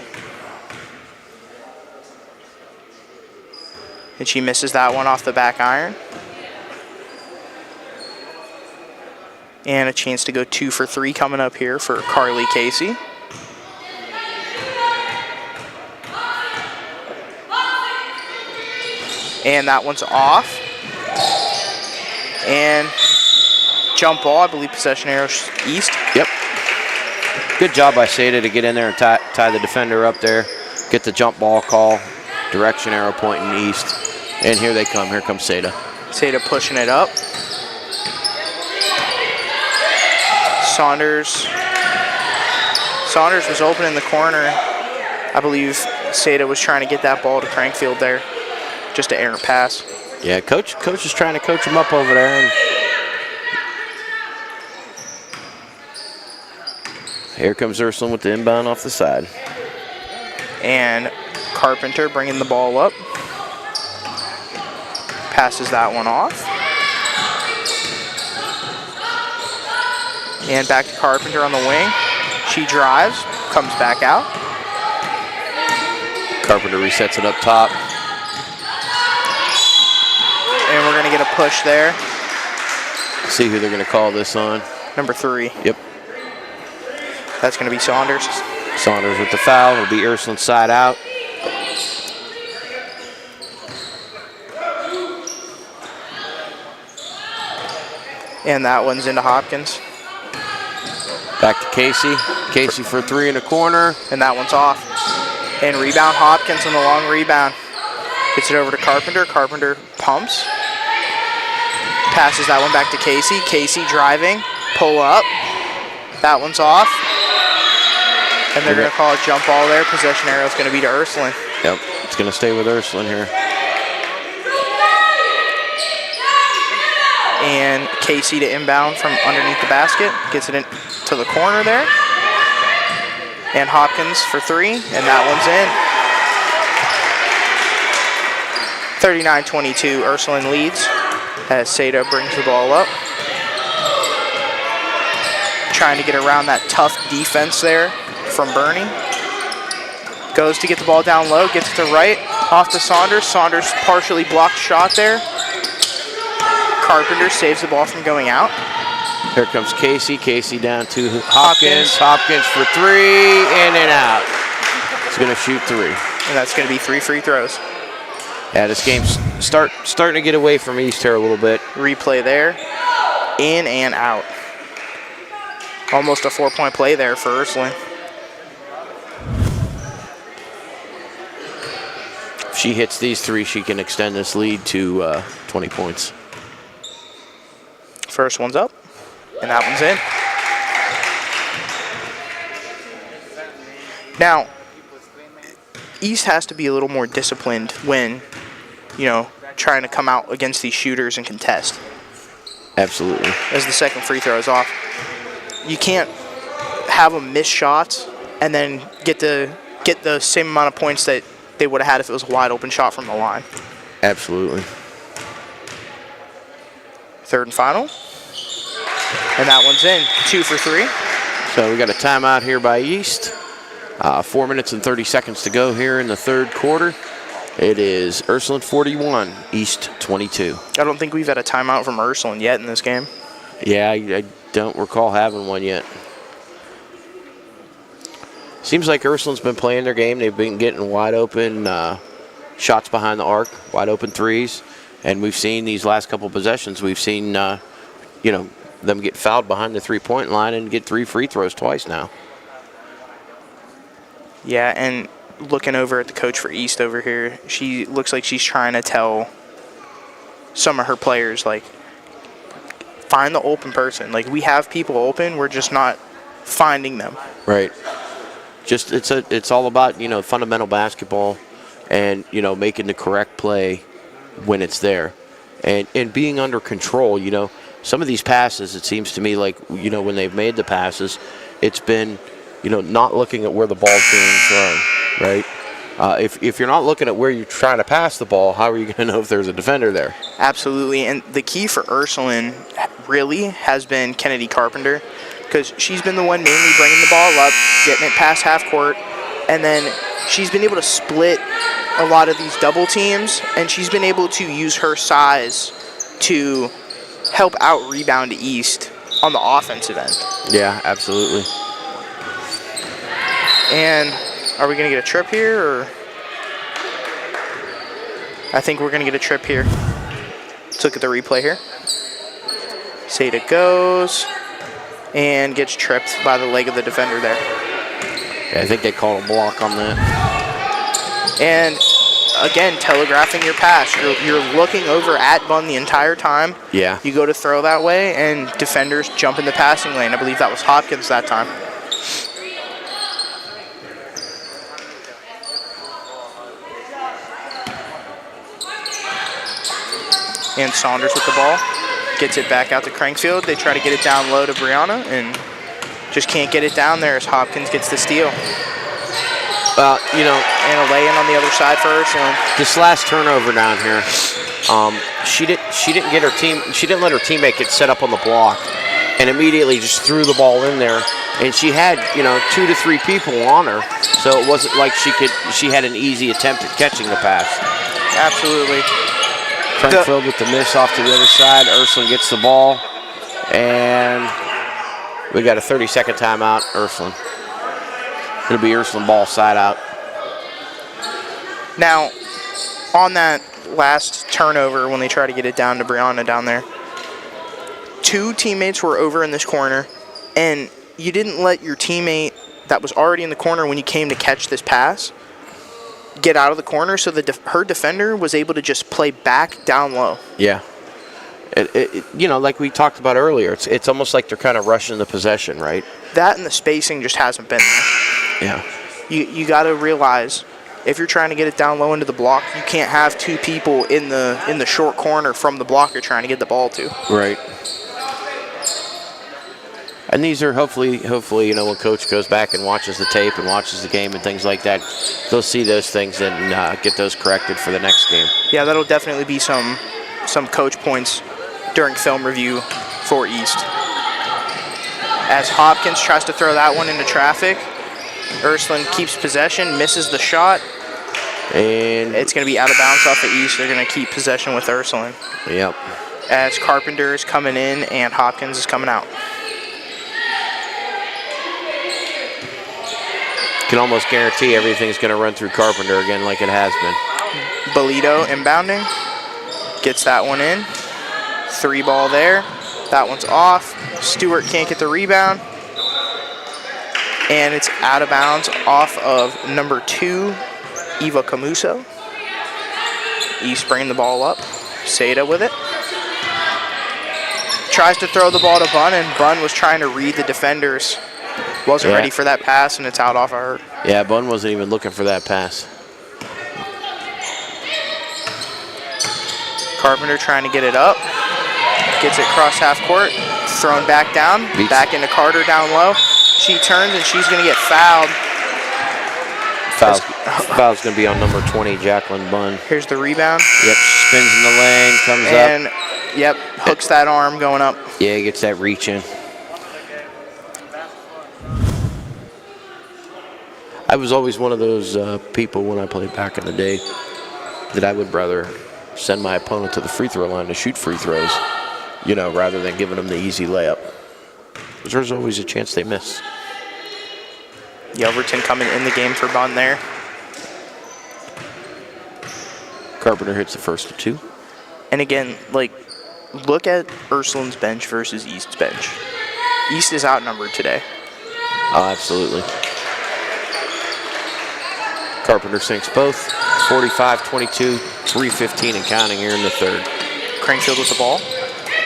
[SPEAKER 2] And she misses that one off the back iron. And a chance to go 2 for 3 coming up here for Carly Casey. And that one's off. And jump ball, I believe possession arrow east.
[SPEAKER 3] Yep. Good job by Seda to get in there and tie the defender up there. Get the jump ball call. Direction arrow pointing east. And here they come. Here comes Seda.
[SPEAKER 2] Seda pushing it up. Saunders was open in the corner. I believe Seda was trying to get that ball to Crankfield there. Just an errant pass.
[SPEAKER 3] Yeah, coach is trying to coach him up over there. And here comes Ursuline with the inbound off the side.
[SPEAKER 2] And Carpenter bringing the ball up. Passes that one off. And back to Carpenter on the wing. She drives, comes back out.
[SPEAKER 3] Carpenter resets it up top.
[SPEAKER 2] And we're going to get a push there.
[SPEAKER 3] See who they're going to call this on.
[SPEAKER 2] Number 3.
[SPEAKER 3] Yep.
[SPEAKER 2] That's going to be Saunders.
[SPEAKER 3] Saunders with the foul. It'll be Ursuline side out.
[SPEAKER 2] And that one's into Hopkins.
[SPEAKER 3] Back to Casey. Casey for 3 in the corner.
[SPEAKER 2] And that one's off. And rebound Hopkins on the long rebound. Gets it over to Carpenter. Carpenter pumps. Passes that one back to Casey. Casey driving. Pull up. That one's off. And they're going to call a jump ball there. Possession arrow is going to be to Ursuline.
[SPEAKER 3] Yep, it's going to stay with Ursuline here.
[SPEAKER 2] And Casey to inbound from underneath the basket. Gets it into the corner there. And Hopkins for three, and that one's in. 39-22, Ursuline leads as Seda brings the ball up. Trying to get around that tough defense there from Bernie. Goes to get the ball down low, gets it to right, off to Saunders. Saunders partially blocked shot there. Carpenter saves the ball from going out.
[SPEAKER 3] Here comes Casey. Casey down to Hopkins. Hopkins for three, in and out. He's going to shoot three.
[SPEAKER 2] And that's going to be 3 free throws.
[SPEAKER 3] Yeah, this game's starting to get away from East here a little bit.
[SPEAKER 2] Replay there. In and out. Almost a 4-point play there for Ursuline.
[SPEAKER 3] If she hits these three, she can extend this lead to 20 points.
[SPEAKER 2] First one's up, and that one's in. Now, East has to be a little more disciplined when, trying to come out against these shooters and contest.
[SPEAKER 3] Absolutely.
[SPEAKER 2] As the second free throw is off. You can't have them miss shots and then get the same amount of points that they would have had if it was a wide open shot from the line.
[SPEAKER 3] Absolutely.
[SPEAKER 2] Third and final. And that one's in. 2 for 3.
[SPEAKER 3] So we got a timeout here by East. 4 minutes and 30 seconds to go here in the third quarter. It is Ursuline 41, East 22.
[SPEAKER 2] I don't think we've had a timeout from Ursuline yet in this game.
[SPEAKER 3] Yeah, I don't recall having one yet. Seems like Ursuline's been playing their game. They've been getting wide open shots behind the arc, wide open threes. And we've seen these last couple possessions, we've seen, them get fouled behind the three-point line and get 3 free throws twice now.
[SPEAKER 2] Yeah, and looking over at the coach for East over here, she looks like she's trying to tell some of her players, find the open person. We have people open, we're just not finding them.
[SPEAKER 3] Right. Just it's all about, fundamental basketball and, making the correct play when it's there. And being under control, some of these passes, it seems to me when they've made the passes, it's been, not looking at where the ball's being thrown, right? If you're not looking at where you're trying to pass the ball, how are you going to know if there's a defender there?
[SPEAKER 2] Absolutely, and the key for Ursuline really has been Kennedy Carpenter, because she's been the one mainly bringing the ball up, getting it past half court, and then she's been able to split a lot of these double teams, and she's been able to use her size to help out rebound East on the offensive end.
[SPEAKER 3] Yeah, absolutely.
[SPEAKER 2] And are we going to get a trip here, or? I think we're going to get a trip here. Let's look at the replay here. Seda goes and gets tripped by the leg of the defender there.
[SPEAKER 3] Yeah, I think they called a block on that.
[SPEAKER 2] And again, telegraphing your pass. You're looking over at Bunn the entire time.
[SPEAKER 3] Yeah.
[SPEAKER 2] You go to throw that way, and defenders jump in the passing lane. I believe that was Hopkins that time. And Saunders with the ball. Gets it back out to Crankfield. They try to get it down low to Brianna and just can't get it down there as Hopkins gets the steal. And a lay-in on the other side for Ursuline.
[SPEAKER 3] This last turnover down here, she didn't get her team. She didn't let her teammate get set up on the block, and immediately just threw the ball in there. And she had 2 to 3 people on her, so it wasn't like she had an easy attempt at catching the pass.
[SPEAKER 2] Absolutely.
[SPEAKER 3] Crankfield with the miss off to the other side. Ursuline gets the ball, and we got a 30-second timeout. Ursuline. It'll be Ursuline ball side out.
[SPEAKER 2] Now, on that last turnover, when they try to get it down to Brianna down there, 2 teammates were over in this corner, and you didn't let your teammate that was already in the corner when you came to catch this pass get out of the corner, so her defender was able to just play back down low.
[SPEAKER 3] Yeah. Like we talked about earlier, it's almost like they're kind of rushing the possession, right?
[SPEAKER 2] That and the spacing just hasn't been there.
[SPEAKER 3] Yeah.
[SPEAKER 2] You got to realize, if you're trying to get it down low into the block, you can't have two people in the short corner from the block you're trying to get the ball to.
[SPEAKER 3] Right. And these are hopefully, you know, when coach goes back and watches the tape and watches the game and things like that, they'll see those things and get those corrected for the next game.
[SPEAKER 2] Yeah, that'll definitely be some coach points during film review for East. As Hopkins tries to throw that one into traffic, Ursuline keeps possession, misses the shot.
[SPEAKER 3] And
[SPEAKER 2] it's going to be out of bounds off of East. They're going to keep possession with Ursuline.
[SPEAKER 3] Yep.
[SPEAKER 2] As Carpenter is coming in and Hopkins is coming out.
[SPEAKER 3] Can almost guarantee everything's going to run through Carpenter again like it has been.
[SPEAKER 2] Bolito inbounding. Gets that one in. 3 ball there. That one's off. Stewart can't get the rebound. And it's out of bounds off of number 2, Eva Camuso. East bringing the ball up. Seda with it. Tries to throw the ball to Bunn, and Bunn was trying to read the defenders. Wasn't ready for that pass, and it's out off of her.
[SPEAKER 3] Yeah, Bunn wasn't even looking for that pass.
[SPEAKER 2] Carpenter trying to get it up. Gets it across half court. Thrown back down. Back into Carter down low. She turns, and she's going to get fouled.
[SPEAKER 3] Foul's going to be on number 20, Jacqueline Bunn.
[SPEAKER 2] Here's the rebound.
[SPEAKER 3] Yep, spins in the lane, comes
[SPEAKER 2] and,
[SPEAKER 3] up.
[SPEAKER 2] Yep, hooks that arm going up.
[SPEAKER 3] Yeah, he gets that reach in. I was always one of those people when I played back in the day that I would rather send my opponent to the free throw line to shoot free throws, you know, rather than giving them the easy layup. Because there's always a chance they miss.
[SPEAKER 2] Yelverton coming in the game for Bunn there.
[SPEAKER 3] Carpenter hits the first of 2.
[SPEAKER 2] And again, like, look at Ursuline's bench versus East's bench. East is outnumbered today.
[SPEAKER 3] Oh, absolutely. Carpenter sinks both. 45-22, 3:15 and counting here in the third.
[SPEAKER 2] Crankfield with the ball.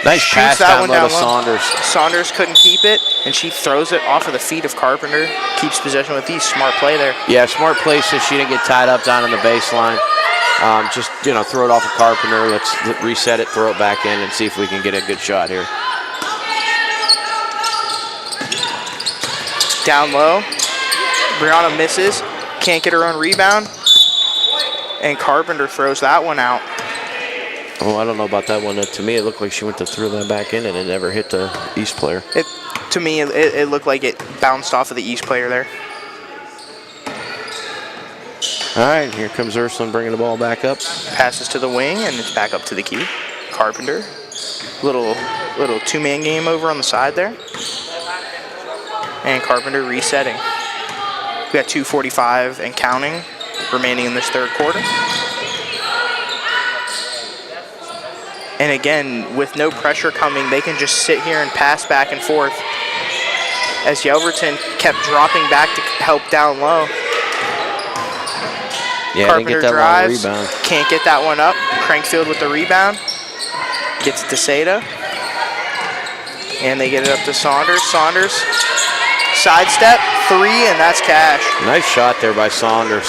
[SPEAKER 3] Nice pass down low to Saunders.
[SPEAKER 2] Saunders couldn't keep it, and she throws it off of the feet of Carpenter. Keeps possession with East. Smart play there.
[SPEAKER 3] Yeah, smart play so she didn't get tied up down on the baseline. Just, you know, throw it off of Carpenter. Let's reset it, throw it back in, and see if we can get a good shot here.
[SPEAKER 2] Down low. Brianna misses. Can't get her own rebound. And Carpenter throws that one out.
[SPEAKER 3] Oh, I don't know about that one. To me, it looked like she went to throw that back in and it never hit the East player.
[SPEAKER 2] To me, it looked like it bounced off of the East player there.
[SPEAKER 3] All right, here comes Ursuline bringing the ball back up.
[SPEAKER 2] Passes to the wing, and it's back up to the key. Carpenter. Little two-man game over on the side there. And Carpenter resetting. We got 2:45 and counting remaining in this third quarter. And again, with no pressure coming, they can just sit here and pass back and forth. As Yelverton kept dropping back to help down low.
[SPEAKER 3] Yeah,
[SPEAKER 2] Carpenter
[SPEAKER 3] didn't get that
[SPEAKER 2] drives,
[SPEAKER 3] long rebound.
[SPEAKER 2] can't get that one up. Crankfield with the rebound. Gets it to Seda. And they get it up to Saunders. Saunders, sidestep, 3, and that's cash.
[SPEAKER 3] Nice shot there by Saunders.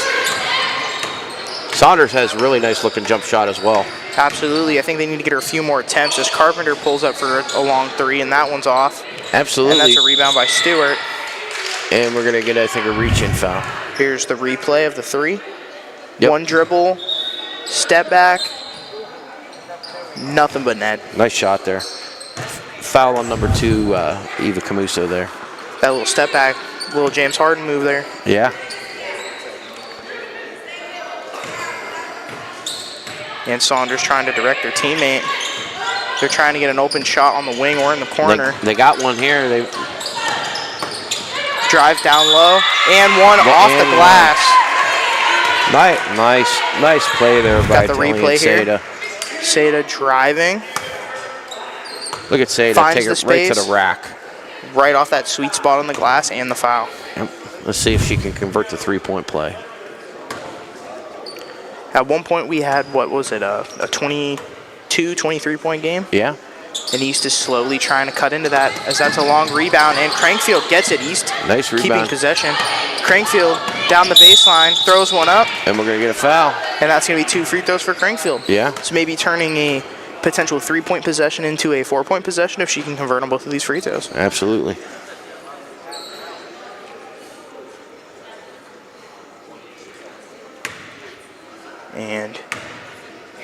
[SPEAKER 3] Saunders has a really nice looking jump shot as well.
[SPEAKER 2] Absolutely. I think they need to get her a few more attempts as Carpenter pulls up for a long 3, and that one's off.
[SPEAKER 3] Absolutely.
[SPEAKER 2] And that's a rebound by Stewart.
[SPEAKER 3] And we're going to get, I think, a reach-in foul.
[SPEAKER 2] Here's the replay of the 3.
[SPEAKER 3] Yep.
[SPEAKER 2] One dribble, step back, nothing but net.
[SPEAKER 3] Nice shot there. Foul on number 2, Eva Camuso there.
[SPEAKER 2] That little step back, little James Harden move there.
[SPEAKER 3] Yeah.
[SPEAKER 2] And Saunders trying to direct their teammate. They're trying to get an open shot on the wing or in the corner.
[SPEAKER 3] They got one here. They
[SPEAKER 2] drive down low and one off the glass.
[SPEAKER 3] Nice play there by
[SPEAKER 2] Got the replay
[SPEAKER 3] Seda.
[SPEAKER 2] Seda driving.
[SPEAKER 3] Look at Seda take it right to the rack.
[SPEAKER 2] Right off that sweet spot on the glass and the foul.
[SPEAKER 3] Yep. Let's see if she can convert the 3-point play.
[SPEAKER 2] At one point we had, what was it, a 22, 23-point game?
[SPEAKER 3] Yeah.
[SPEAKER 2] And East is slowly trying to cut into that as that's a long rebound, and Crankfield gets it. East
[SPEAKER 3] nice rebound.
[SPEAKER 2] keeping possession. Crankfield down the baseline, throws one up,
[SPEAKER 3] And we're going to get a foul.
[SPEAKER 2] and that's going to be 2 free throws for Crankfield.
[SPEAKER 3] Yeah.
[SPEAKER 2] So maybe turning a potential 3-point possession into a 4-point possession if she can convert on both of these free throws.
[SPEAKER 3] Absolutely.
[SPEAKER 2] And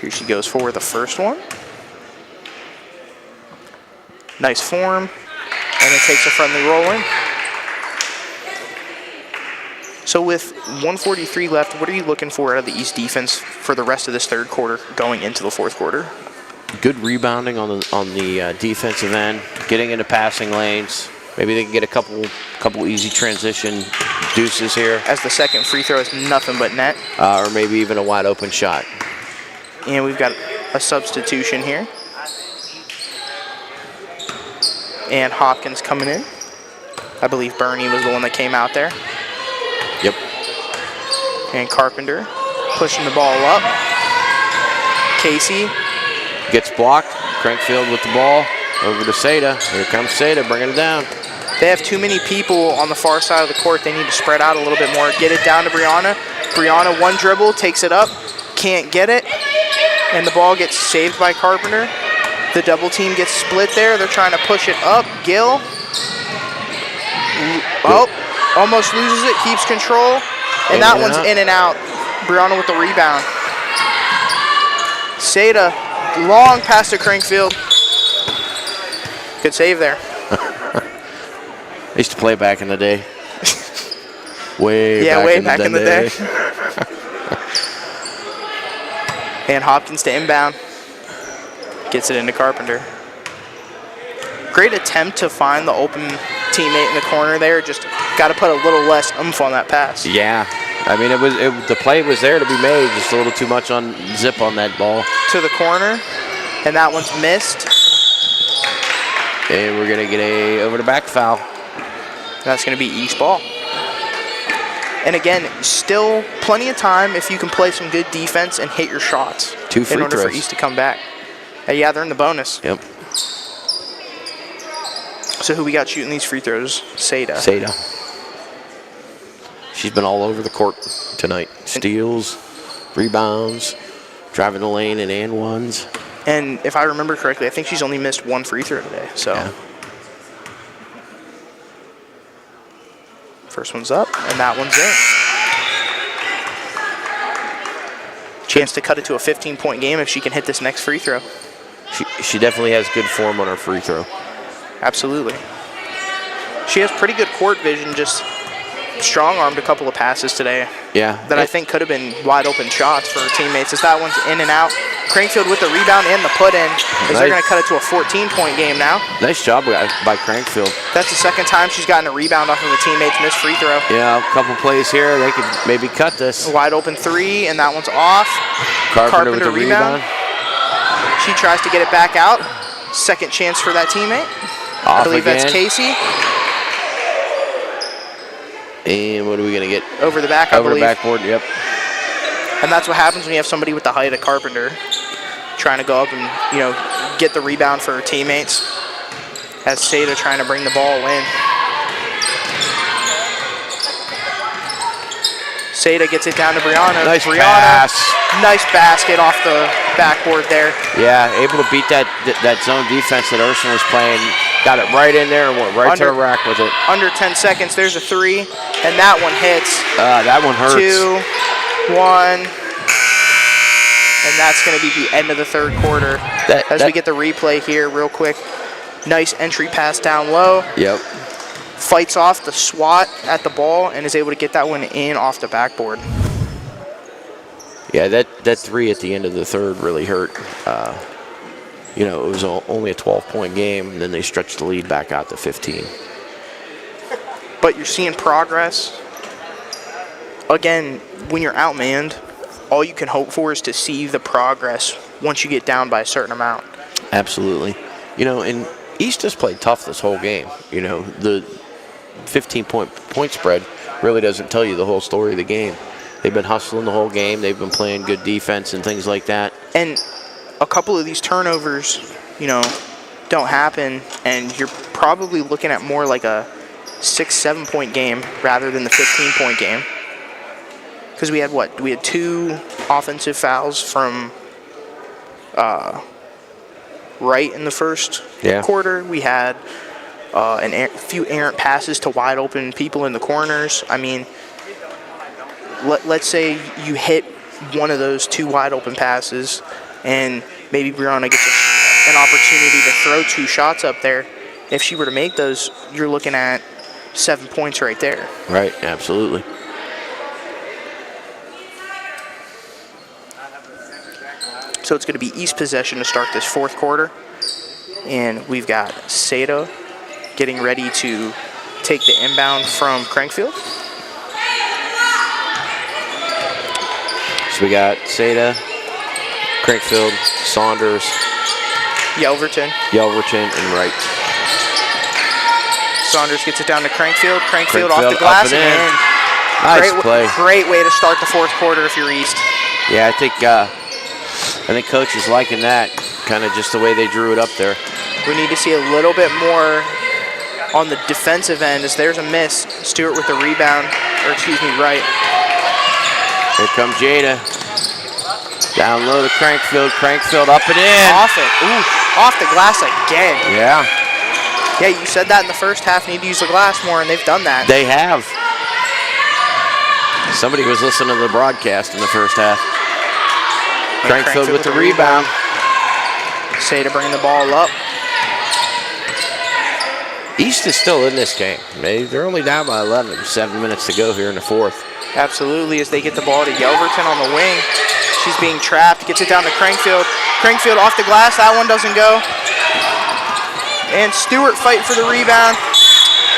[SPEAKER 2] here she goes for the first one. Nice form, and it takes a friendly roll in. So with 1:43 left, what are you looking for out of the East defense for the rest of this third quarter going into the fourth quarter?
[SPEAKER 3] Good rebounding on the defensive end, getting into passing lanes. Maybe they can get a couple easy transition deuces here.
[SPEAKER 2] As the second free throw is nothing but net.
[SPEAKER 3] Or maybe even a wide open shot.
[SPEAKER 2] And we've got a substitution here. And Hopkins coming in. I believe Bernie was the one that came out there.
[SPEAKER 3] Yep.
[SPEAKER 2] And Carpenter pushing the ball up. Casey
[SPEAKER 3] gets blocked. Crankfield with the ball over to Seda. Here comes Seda bringing it down.
[SPEAKER 2] They have too many people on the far side of the court. They need to spread out a little bit more. Get it down to Brianna. Brianna, one dribble, takes it up, can't get it, and the ball gets saved by Carpenter. The double team gets split there. They're trying to push it up. Gill. Oh, almost loses it, keeps control, and that one's in and out. Brianna with the rebound. Seda, long pass to Crankfield. Good save there.
[SPEAKER 3] I used to play back in the day. way back in the day.
[SPEAKER 2] And Hopkins to inbound. Gets it into Carpenter. Great attempt to find the open teammate in the corner there. Just got to put a little less oomph on that pass.
[SPEAKER 3] Yeah. I mean, the play was there to be made. Just a little too much on zip on that ball.
[SPEAKER 2] To the corner. And that one's missed.
[SPEAKER 3] And we're going to get a over-the-back foul.
[SPEAKER 2] That's going to be East ball. And again, still plenty of time if you can play some good defense and hit your shots.
[SPEAKER 3] 2 free
[SPEAKER 2] in order
[SPEAKER 3] throws.
[SPEAKER 2] for East to come back. Yeah, they're in the bonus.
[SPEAKER 3] Yep.
[SPEAKER 2] So who we got shooting these free throws? Seda.
[SPEAKER 3] Seda. She's been all over the court tonight. Steals, rebounds, driving the lane and ones.
[SPEAKER 2] And if I remember correctly, I think she's only missed 1 free throw today. So
[SPEAKER 3] yeah.
[SPEAKER 2] First one's up, and that one's in. Chance to cut it to a 15-point game if she can hit this next free throw.
[SPEAKER 3] She definitely has good form on her free throw.
[SPEAKER 2] Absolutely. She has pretty good court vision, just strong-armed a couple of passes today.
[SPEAKER 3] Yeah.
[SPEAKER 2] That I think could have been wide-open shots for her teammates. As that one's in and out. Crankfield with the rebound and the put-in. As they're going to cut it to a 14-point game now.
[SPEAKER 3] Nice job by Crankfield.
[SPEAKER 2] That's the second time she's gotten a rebound off of a teammate's missed free throw.
[SPEAKER 3] Yeah, a couple plays here. They could maybe cut this.
[SPEAKER 2] A wide-open 3, and that one's off.
[SPEAKER 3] Carpenter with the rebound.
[SPEAKER 2] She tries to get it back out. Second chance for that teammate.
[SPEAKER 3] Off
[SPEAKER 2] I believe
[SPEAKER 3] again.
[SPEAKER 2] that's Casey.
[SPEAKER 3] And what are we going to get?
[SPEAKER 2] Over the back, I believe.
[SPEAKER 3] Over the backboard, yep.
[SPEAKER 2] And that's what happens when you have somebody with the height of Carpenter trying to go up and, get the rebound for her teammates. As Seda trying to bring the ball in. Seda gets it down to Brianna.
[SPEAKER 3] Nice
[SPEAKER 2] Brianna,
[SPEAKER 3] pass.
[SPEAKER 2] Nice basket off the backboard there.
[SPEAKER 3] Yeah, able to beat that zone defense that Ursuline was playing. Got it right in there and went right to the rack with it.
[SPEAKER 2] Under 10 seconds, there's a 3, and that one hits.
[SPEAKER 3] That one hurts.
[SPEAKER 2] 2, 1, and that's going to be the end of the third quarter. As we get the replay here real quick. Nice entry pass down low.
[SPEAKER 3] Yep.
[SPEAKER 2] Fights off the swat at the ball and is able to get that one in off the backboard.
[SPEAKER 3] Yeah, that 3 at the end of the third really hurt. It was only a 12-point game, and then they stretched the lead back out to 15.
[SPEAKER 2] But you're seeing progress. Again, when you're outmanned, all you can hope for is to see the progress once you get down by a certain amount.
[SPEAKER 3] Absolutely. And East has played tough this whole game. The 15-point spread really doesn't tell you the whole story of the game. They've been hustling the whole game. They've been playing good defense and things like that.
[SPEAKER 2] And a couple of these turnovers, don't happen, and you're probably looking at more like a
[SPEAKER 1] 6-7 point game rather than the 15-point game. Because we had what? We had 2 offensive fouls from Wright in the first quarter. We had few errant passes to wide open people in the corners. I mean, let's say you hit one of those 2 wide open passes and maybe Brianna gets an opportunity to throw 2 shots up there. If she were to make those, you're looking at 7 points right there.
[SPEAKER 3] Right, absolutely.
[SPEAKER 1] So it's going to be East possession to start this 4th quarter. And we've got Seda getting ready to take the inbound from Crankfield.
[SPEAKER 3] So we got Seda, Crankfield, Saunders,
[SPEAKER 1] Yelverton,
[SPEAKER 3] and Wright.
[SPEAKER 1] Saunders gets it down to Crankfield. Crankfield off the glass
[SPEAKER 3] up and
[SPEAKER 1] and
[SPEAKER 3] in.
[SPEAKER 1] in.
[SPEAKER 3] Nice play.
[SPEAKER 1] Great way to start the 4th quarter if you're East.
[SPEAKER 3] Yeah, I think Coach is liking that, kind of just the way they drew it up there.
[SPEAKER 1] We need to see a little bit more on the defensive end as there's a miss. Stewart with the rebound, or excuse me, Wright.
[SPEAKER 3] Here comes Jada. Down low to Crankfield. Crankfield up and in.
[SPEAKER 1] Off it. Ooh, off the glass again.
[SPEAKER 3] Yeah.
[SPEAKER 1] Yeah, you said that in the first half, need to use the glass more, and they've done that.
[SPEAKER 3] They have. Somebody was listening to the broadcast in the first half. Crankfield with the rebound.
[SPEAKER 1] Say to bring the ball up.
[SPEAKER 3] East is still in this game. They're only down by 11. 7 minutes to go here in the 4th.
[SPEAKER 1] Absolutely, as they get the ball to Yelverton on the wing. She's being trapped, gets it down to Crankfield. Crankfield off the glass, that one doesn't go. And Stewart fighting for the rebound.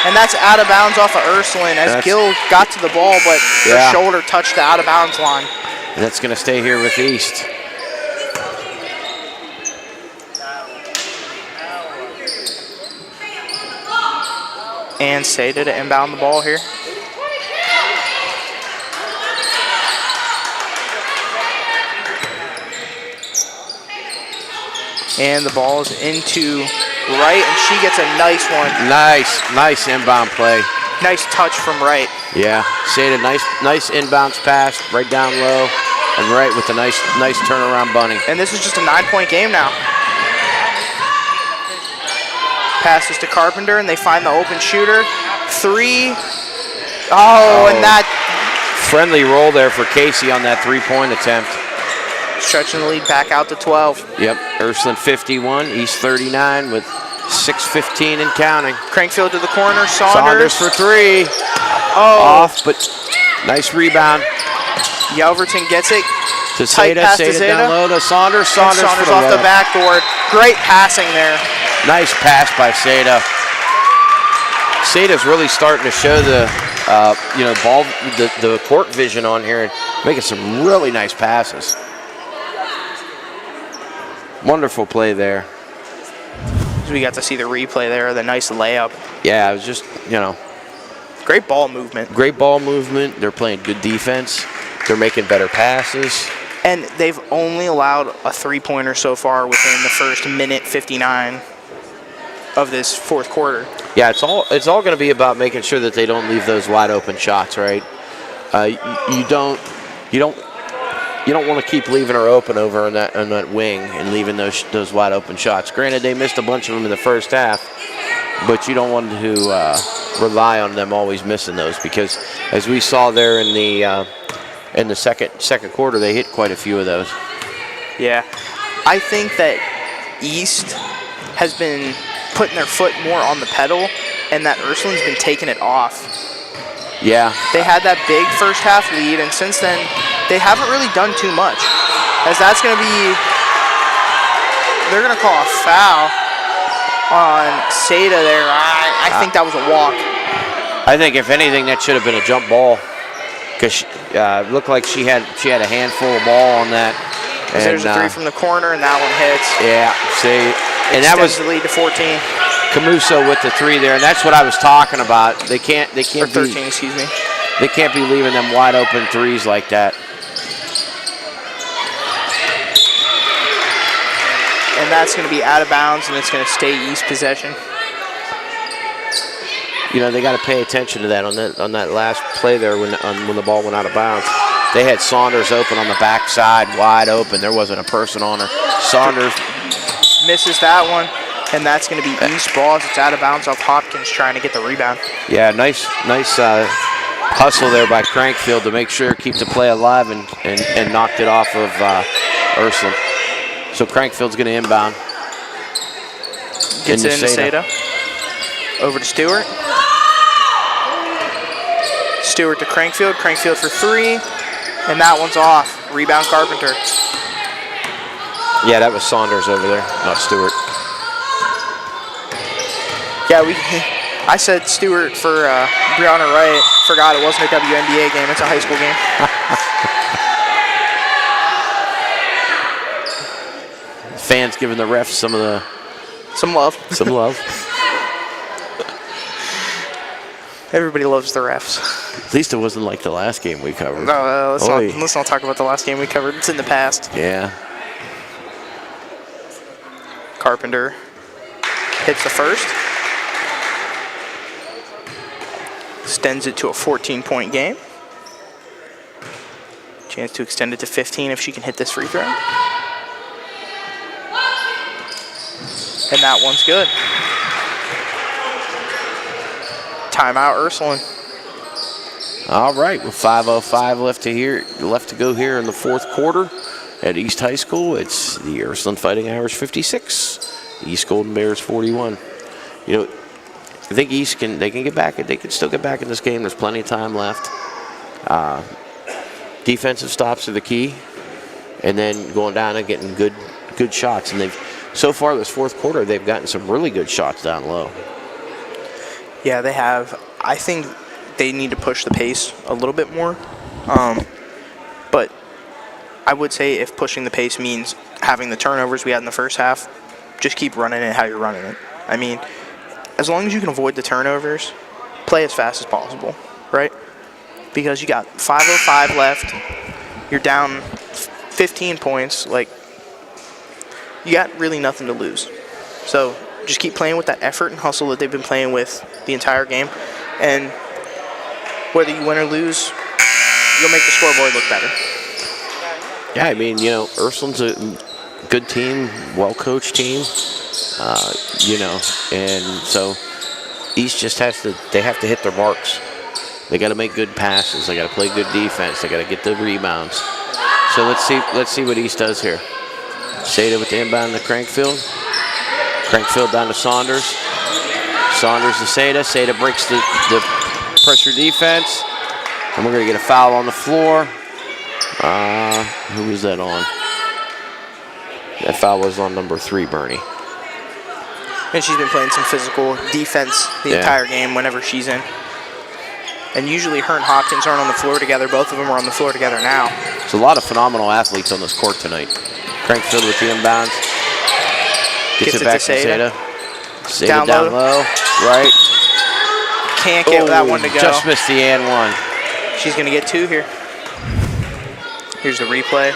[SPEAKER 1] And that's out of bounds off of Ursuline as Gill got to the ball, but her shoulder touched the out of bounds line.
[SPEAKER 3] And that's going to stay here with East.
[SPEAKER 1] And Seda to inbound the ball here. And the ball is into Wright, and she gets a nice one.
[SPEAKER 3] Nice inbound play.
[SPEAKER 1] Nice touch from Wright.
[SPEAKER 3] Yeah, Seda, nice inbounds pass, right down low, and Wright with a nice turnaround bunny.
[SPEAKER 1] And this is just a 9-point game now. Passes to Carpenter, and they find the open shooter. 3. Oh, and that.
[SPEAKER 3] Friendly roll there for Casey on that 3-point attempt.
[SPEAKER 1] Stretching the lead back out to 12.
[SPEAKER 3] Yep, Ursuline 51, East 39 with 6:15 and counting.
[SPEAKER 1] Crankfield to the corner, Saunders
[SPEAKER 3] for 3.
[SPEAKER 1] Oh.
[SPEAKER 3] Off, but nice rebound.
[SPEAKER 1] Yelverton gets it.
[SPEAKER 3] To Seda, down low to Saunders. Saunders
[SPEAKER 1] off the backboard. Great passing there.
[SPEAKER 3] Nice pass by Seda. Seda's really starting to show the the court vision on here and making some really nice passes. Wonderful play there.
[SPEAKER 1] We got to see the replay there, the nice layup.
[SPEAKER 3] Yeah, it was just,
[SPEAKER 1] great ball movement.
[SPEAKER 3] Great ball movement. They're playing good defense. They're making better passes.
[SPEAKER 1] And they've only allowed a 3-pointer so far within the first minute 59 of this 4th quarter.
[SPEAKER 3] Yeah, it's all going to be about making sure that they don't leave those wide open shots, right? You don't want to keep leaving her open over on that wing and leaving those wide open shots. Granted, they missed a bunch of them in the first half, but you don't want to rely on them always missing those, because as we saw there in the second quarter, they hit quite a few of those.
[SPEAKER 1] Yeah, I think that East has been putting their foot more on the pedal, and that Ursuline's been taking it off.
[SPEAKER 3] Yeah.
[SPEAKER 1] They had that big first half lead, and since then, they haven't really done too much. As that's going to be, they're going to call a foul on Seda there. I think that was a walk.
[SPEAKER 3] I think if anything, that should have been a jump ball, because it looked like she had a handful of ball on that.
[SPEAKER 1] And there's a 3 from the corner, and that one hits.
[SPEAKER 3] Yeah, see, and that was
[SPEAKER 1] the lead to 14.
[SPEAKER 3] Camuso with the 3 there, and that's what I was talking about. They can't
[SPEAKER 1] or 13, excuse me.
[SPEAKER 3] They can't be leaving them wide open 3s like that.
[SPEAKER 1] And that's going to be out of bounds, and it's going to stay East possession.
[SPEAKER 3] they got to pay attention to that on that last play there when the ball went out of bounds. They had Saunders open on the backside, wide open. There wasn't a person on her. Saunders
[SPEAKER 2] misses that one, and that's going to be East ball as it's out of bounds off Hopkins trying to get the rebound.
[SPEAKER 3] Yeah, nice hustle there by Crankfield to make sure keep the play alive and knocked it off of Ursuline. So Crankfield's going to inbound.
[SPEAKER 2] Gets it into Seda. Over to Stewart. Stewart to Crankfield. Crankfield for 3, and that one's off. Rebound Carpenter.
[SPEAKER 3] Yeah, that was Saunders over there, not Stewart.
[SPEAKER 2] Yeah, I said Stewart for Brianna Wright. Forgot it wasn't a WNBA game. It's a high school game.
[SPEAKER 3] Fans giving the refs some love. Some love.
[SPEAKER 2] Everybody loves the refs.
[SPEAKER 3] At least it wasn't like the last game we covered.
[SPEAKER 2] No, let's not talk about the last game we covered. It's in the past.
[SPEAKER 3] Yeah.
[SPEAKER 2] Carpenter hits the first. Extends it to a 14-point game. Chance to extend it to 15 if she can hit this free throw. And that one's good. Timeout, Ursuline.
[SPEAKER 3] All right, with 5:05 left to go here in the fourth quarter at East High School. It's the Ursuline Fighting Irish 56, East Golden Bears 41. I think East can get back. They can still get back in this game. There's plenty of time left. Defensive stops are the key, and then going down and getting good shots. And so far this fourth quarter, they've gotten some really good shots down low.
[SPEAKER 2] Yeah, they have. I think they need to push the pace a little bit more. But I would say if pushing the pace means having the turnovers we had in the first half, just keep running it how you're running it. I mean, as long as you can avoid the turnovers, play as fast as possible, right? Because you got 5:05 left. You're down 15 points. You got really nothing to lose. So just keep playing with that effort and hustle that they've been playing with the entire game. And whether you win or lose, you'll make the scoreboard look better.
[SPEAKER 3] Yeah, I mean, Ursuline's a good team, well-coached team, and so East just have to hit their marks. They got to make good passes. They got to play good defense. They got to get the rebounds. So let's see what East does here. Seda with the inbound to Crankfield. Crankfield down to Saunders. Saunders to Seda. Seda breaks the pressure defense. And we're going to get a foul on the floor. Who was that on? That foul was on number 3, Bernie.
[SPEAKER 2] And she's been playing some physical defense the entire game whenever she's in. And usually her and Hopkins aren't on the floor together. Both of them are on the floor together now.
[SPEAKER 3] There's a lot of phenomenal athletes on this court tonight. Crankfield with the inbounds. Gets it back to Seda. Seda down low. Right.
[SPEAKER 2] Can't get that one to go.
[SPEAKER 3] Just missed the and one.
[SPEAKER 2] She's going to get 2 here. Here's the replay.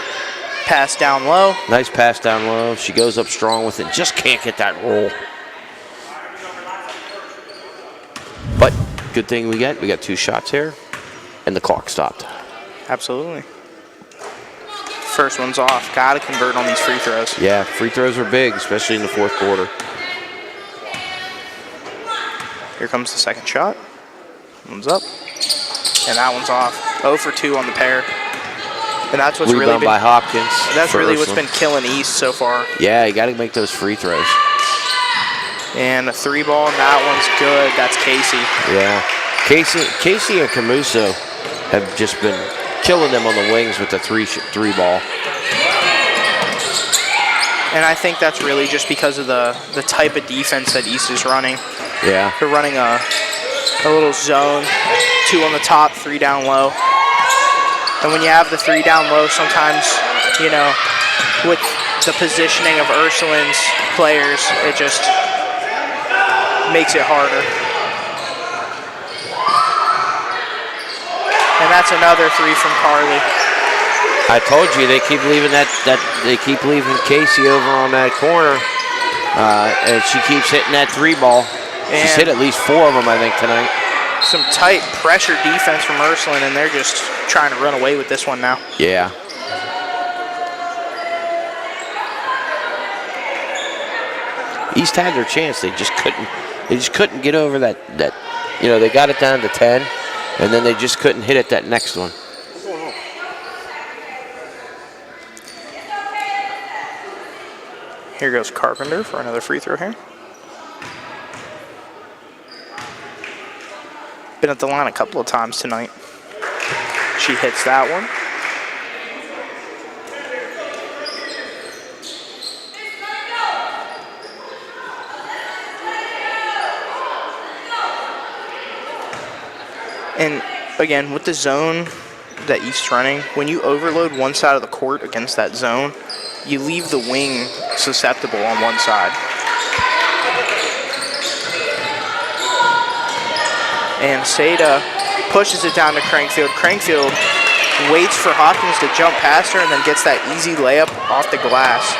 [SPEAKER 2] Pass down low.
[SPEAKER 3] Nice pass down low. She goes up strong with it. Just can't get that roll. But good thing we got 2 shots here, and the clock stopped.
[SPEAKER 2] Absolutely. First one's off. Got to convert on these free throws.
[SPEAKER 3] Yeah, free throws are big, especially in the fourth quarter.
[SPEAKER 2] Here comes the second shot. One's up, and that one's off. 0 for 2 on the pair. And that's what's really been
[SPEAKER 3] by Hopkins.
[SPEAKER 2] That's really what's been killing East so far.
[SPEAKER 3] Yeah, you got to make those free throws.
[SPEAKER 2] And a 3 ball, and that one's good. That's Casey.
[SPEAKER 3] Yeah, Casey and Camuso have just been killing them on the wings with the three ball.
[SPEAKER 2] And I think that's really just because of the type of defense that East is running.
[SPEAKER 3] Yeah.
[SPEAKER 2] They're running a little zone, 2 on the top, 3 down low. And when you have the 3 down low, sometimes, with the positioning of Ursuline's players, it just makes it harder. And that's another 3 from Carly.
[SPEAKER 3] I told you they keep leaving they keep leaving Casey over on that corner, and she keeps hitting that 3 ball. She's hit at least 4 of them, I think, tonight.
[SPEAKER 2] Some tight pressure defense from Ursuline, and they're just trying to run away with this one now.
[SPEAKER 3] Yeah. East had their chance. They just couldn't get over that. You know, they got it down to 10, and then they just couldn't hit it that next one.
[SPEAKER 2] Here goes Carpenter for another free throw here. Been at the line a couple of times tonight. She hits that one. And again, with the zone that East's running, when you overload one side of the court against that zone, you leave the wing susceptible on one side. And Seda pushes it down to Crankfield. Crankfield waits for Hopkins to jump past her and then gets that easy layup off the glass.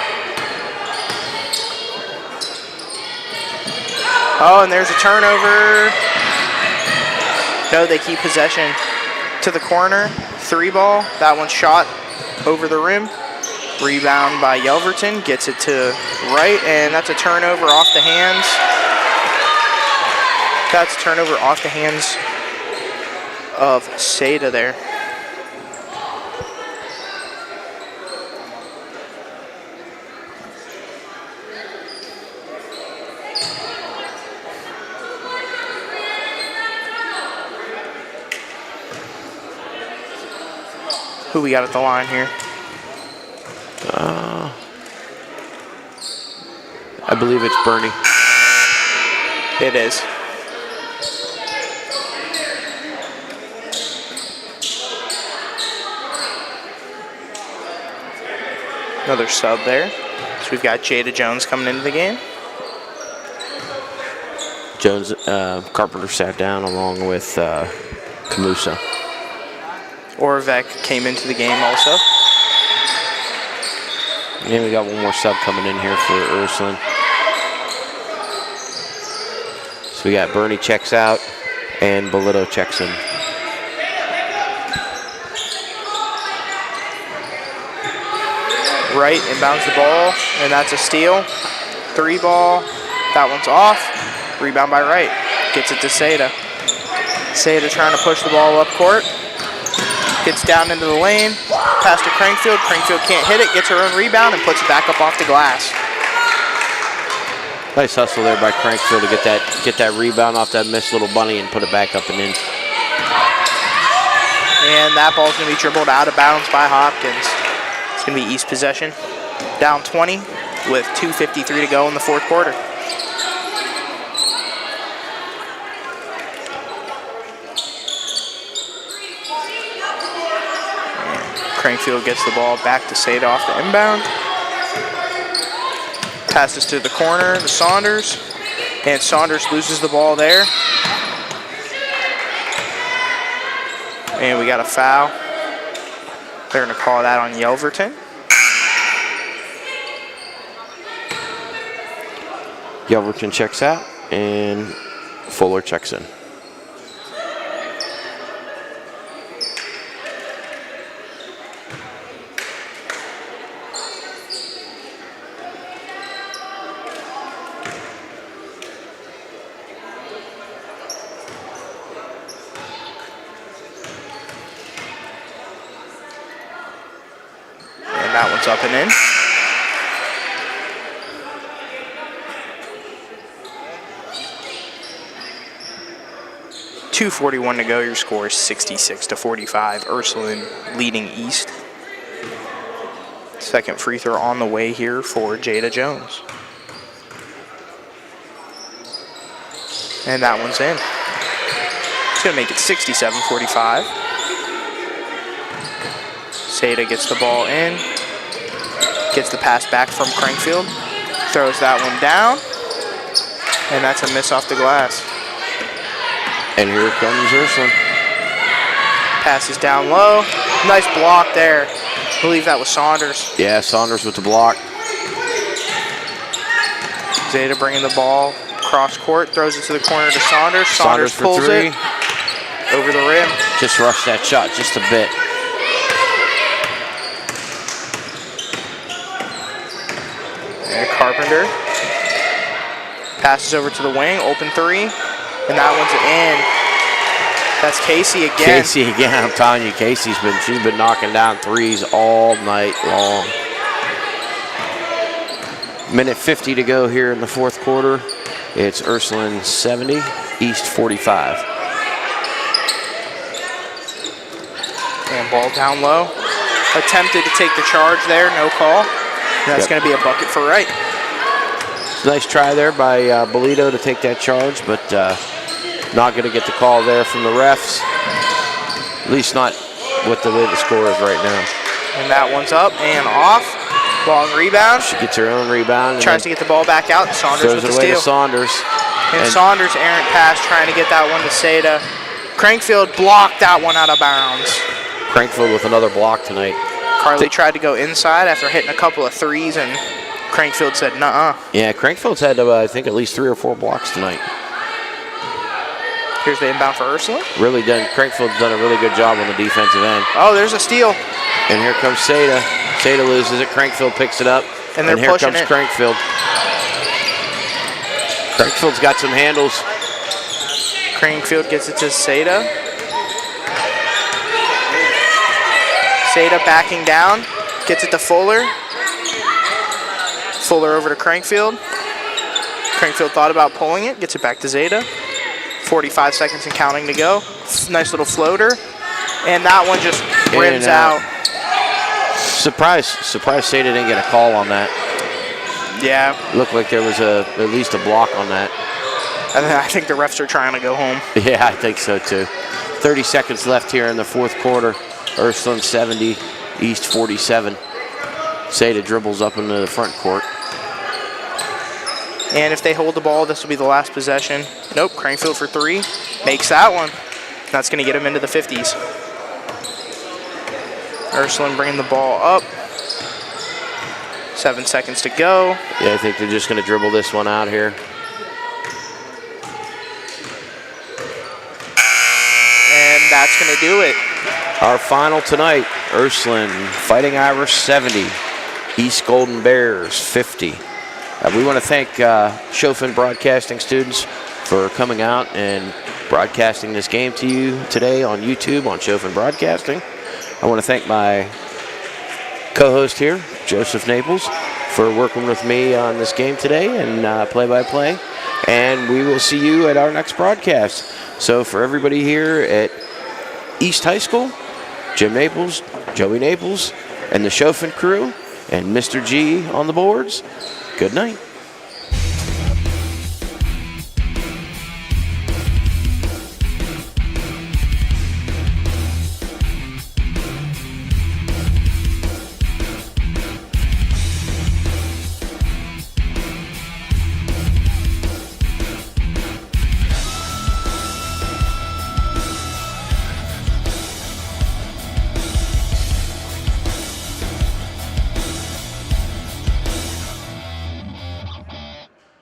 [SPEAKER 2] Oh, and there's a turnover. No, they keep possession to the corner. 3 ball. That one's shot over the rim. Rebound by Yelverton. Gets it to right, and that's a turnover off the hands. That's a turnover off the hands of Seda there. Who we got at the line here?
[SPEAKER 3] I believe it's Bernie.
[SPEAKER 2] It is. Another sub there. So we've got Jada Jones coming into the game.
[SPEAKER 3] Jones, Carpenter sat down along with Camusa.
[SPEAKER 2] Orvek came into the game also.
[SPEAKER 3] And we got one more sub coming in here for Ursuline. So we got Bernie checks out and Bolito checks in.
[SPEAKER 2] Right, inbounds the ball, and that's a steal. 3 ball, that one's off. Rebound by Wright. Gets it to Seda. Seda trying to push the ball up court. Gets down into the lane, pass to Crankfield. Crankfield can't hit it, gets her own rebound, and puts it back up off the glass.
[SPEAKER 3] Nice hustle there by Crankfield to get that rebound off that missed little bunny and put it back up and in.
[SPEAKER 2] And that ball's going to be dribbled out of bounds by Hopkins. It's going to be East possession. Down 20 with 2:53 to go in the 4th quarter. Crankfield gets the ball back to Seda off the inbound. Passes to the corner to Saunders. And Saunders loses the ball there. And we got a foul. They're going to call that on Yelverton.
[SPEAKER 3] Yelverton checks out and Fuller checks in.
[SPEAKER 2] That one's up and in. .241 to go. Your score is 66-45. Ursuline leading East. Second free throw on the way here for Jada Jones. And that one's in. It's going to make it 67-45. Seda gets the ball in. Gets the pass back from Crankfield. Throws that one down. And that's a miss off the glass.
[SPEAKER 3] And here comes Ursuline.
[SPEAKER 2] Passes down low. Nice block there. I believe that was Saunders.
[SPEAKER 3] Yeah, Saunders with the block.
[SPEAKER 2] Zeta bringing the ball Cross court, throws it to the corner to Saunders.
[SPEAKER 3] Saunders for
[SPEAKER 2] pulls
[SPEAKER 3] three.
[SPEAKER 2] it over the rim.
[SPEAKER 3] Just rushed that shot just a bit.
[SPEAKER 2] And Carpenter passes over to the wing, open three, and that one's in. That's Casey again.
[SPEAKER 3] Casey again. I'm telling you, she's been knocking down threes all night long. Minute 50 to go here in the fourth quarter. It's Ursuline 70, East 45.
[SPEAKER 2] And ball down low. Attempted to take the charge there, no call. That's going to be a bucket for Wright.
[SPEAKER 3] Nice try there by Bolito to take that charge, but not going to get the call there from the refs. At least not with the way the score is right now.
[SPEAKER 2] And that one's up and off. Long rebound.
[SPEAKER 3] She gets her own rebound.
[SPEAKER 2] Tries to get the ball back out. Saunders with the steal.
[SPEAKER 3] To Saunders.
[SPEAKER 2] And Saunders errant pass trying to get that one to Seda. Crankfield blocked that one out of bounds.
[SPEAKER 3] Crankfield with another block tonight.
[SPEAKER 2] Carly tried to go inside after hitting a couple of threes, and Crankfield said, nuh-uh.
[SPEAKER 3] Yeah, Crankfield's had, I think, at least 3 or 4 blocks tonight.
[SPEAKER 2] Here's the inbound for Ursula.
[SPEAKER 3] Crankfield's done a really good job on the defensive end.
[SPEAKER 2] Oh, there's a steal.
[SPEAKER 3] And here comes Seda. Seda loses it. Crankfield picks it up.
[SPEAKER 2] And they're
[SPEAKER 3] here
[SPEAKER 2] pushing
[SPEAKER 3] comes
[SPEAKER 2] it.
[SPEAKER 3] Crankfield. Crankfield's got some handles.
[SPEAKER 2] Crankfield gets it to Seda. Seda backing down. Gets it to Fuller. Fuller over to Crankfield. Crankfield thought about pulling it. Gets it back to Zeta. 45 seconds and counting to go. Nice little floater. And that one just rims out.
[SPEAKER 3] Surprised Seda didn't get a call on that.
[SPEAKER 2] Yeah.
[SPEAKER 3] Looked like there was at least a block on that.
[SPEAKER 2] I think the refs are trying to go home.
[SPEAKER 3] Yeah, I think so too. 30 seconds left here in the fourth quarter. Ursuline 70, East 47. Seda dribbles up into the front court.
[SPEAKER 2] And if they hold the ball, this will be the last possession. Nope, Crankfield for three. Makes that one. That's going to get him into the 50s. Ursuline bringing the ball up. 7 seconds to go.
[SPEAKER 3] Yeah, I think they're just going to dribble this one out here.
[SPEAKER 2] And that's going to do it.
[SPEAKER 3] Our final tonight, Ursuline Fighting Irish 70, East Golden Bears 50. We want to thank Chauvin Broadcasting students for coming out and broadcasting this game to you today on YouTube on Chauvin Broadcasting. I want to thank my co-host here, Joseph Naples, for working with me on this game today and play-by-play. And we will see you at our next broadcast. So for everybody here at East High School, Jim Naples, Joey Naples, and the Chauvin crew, and Mr. G on the boards, good night.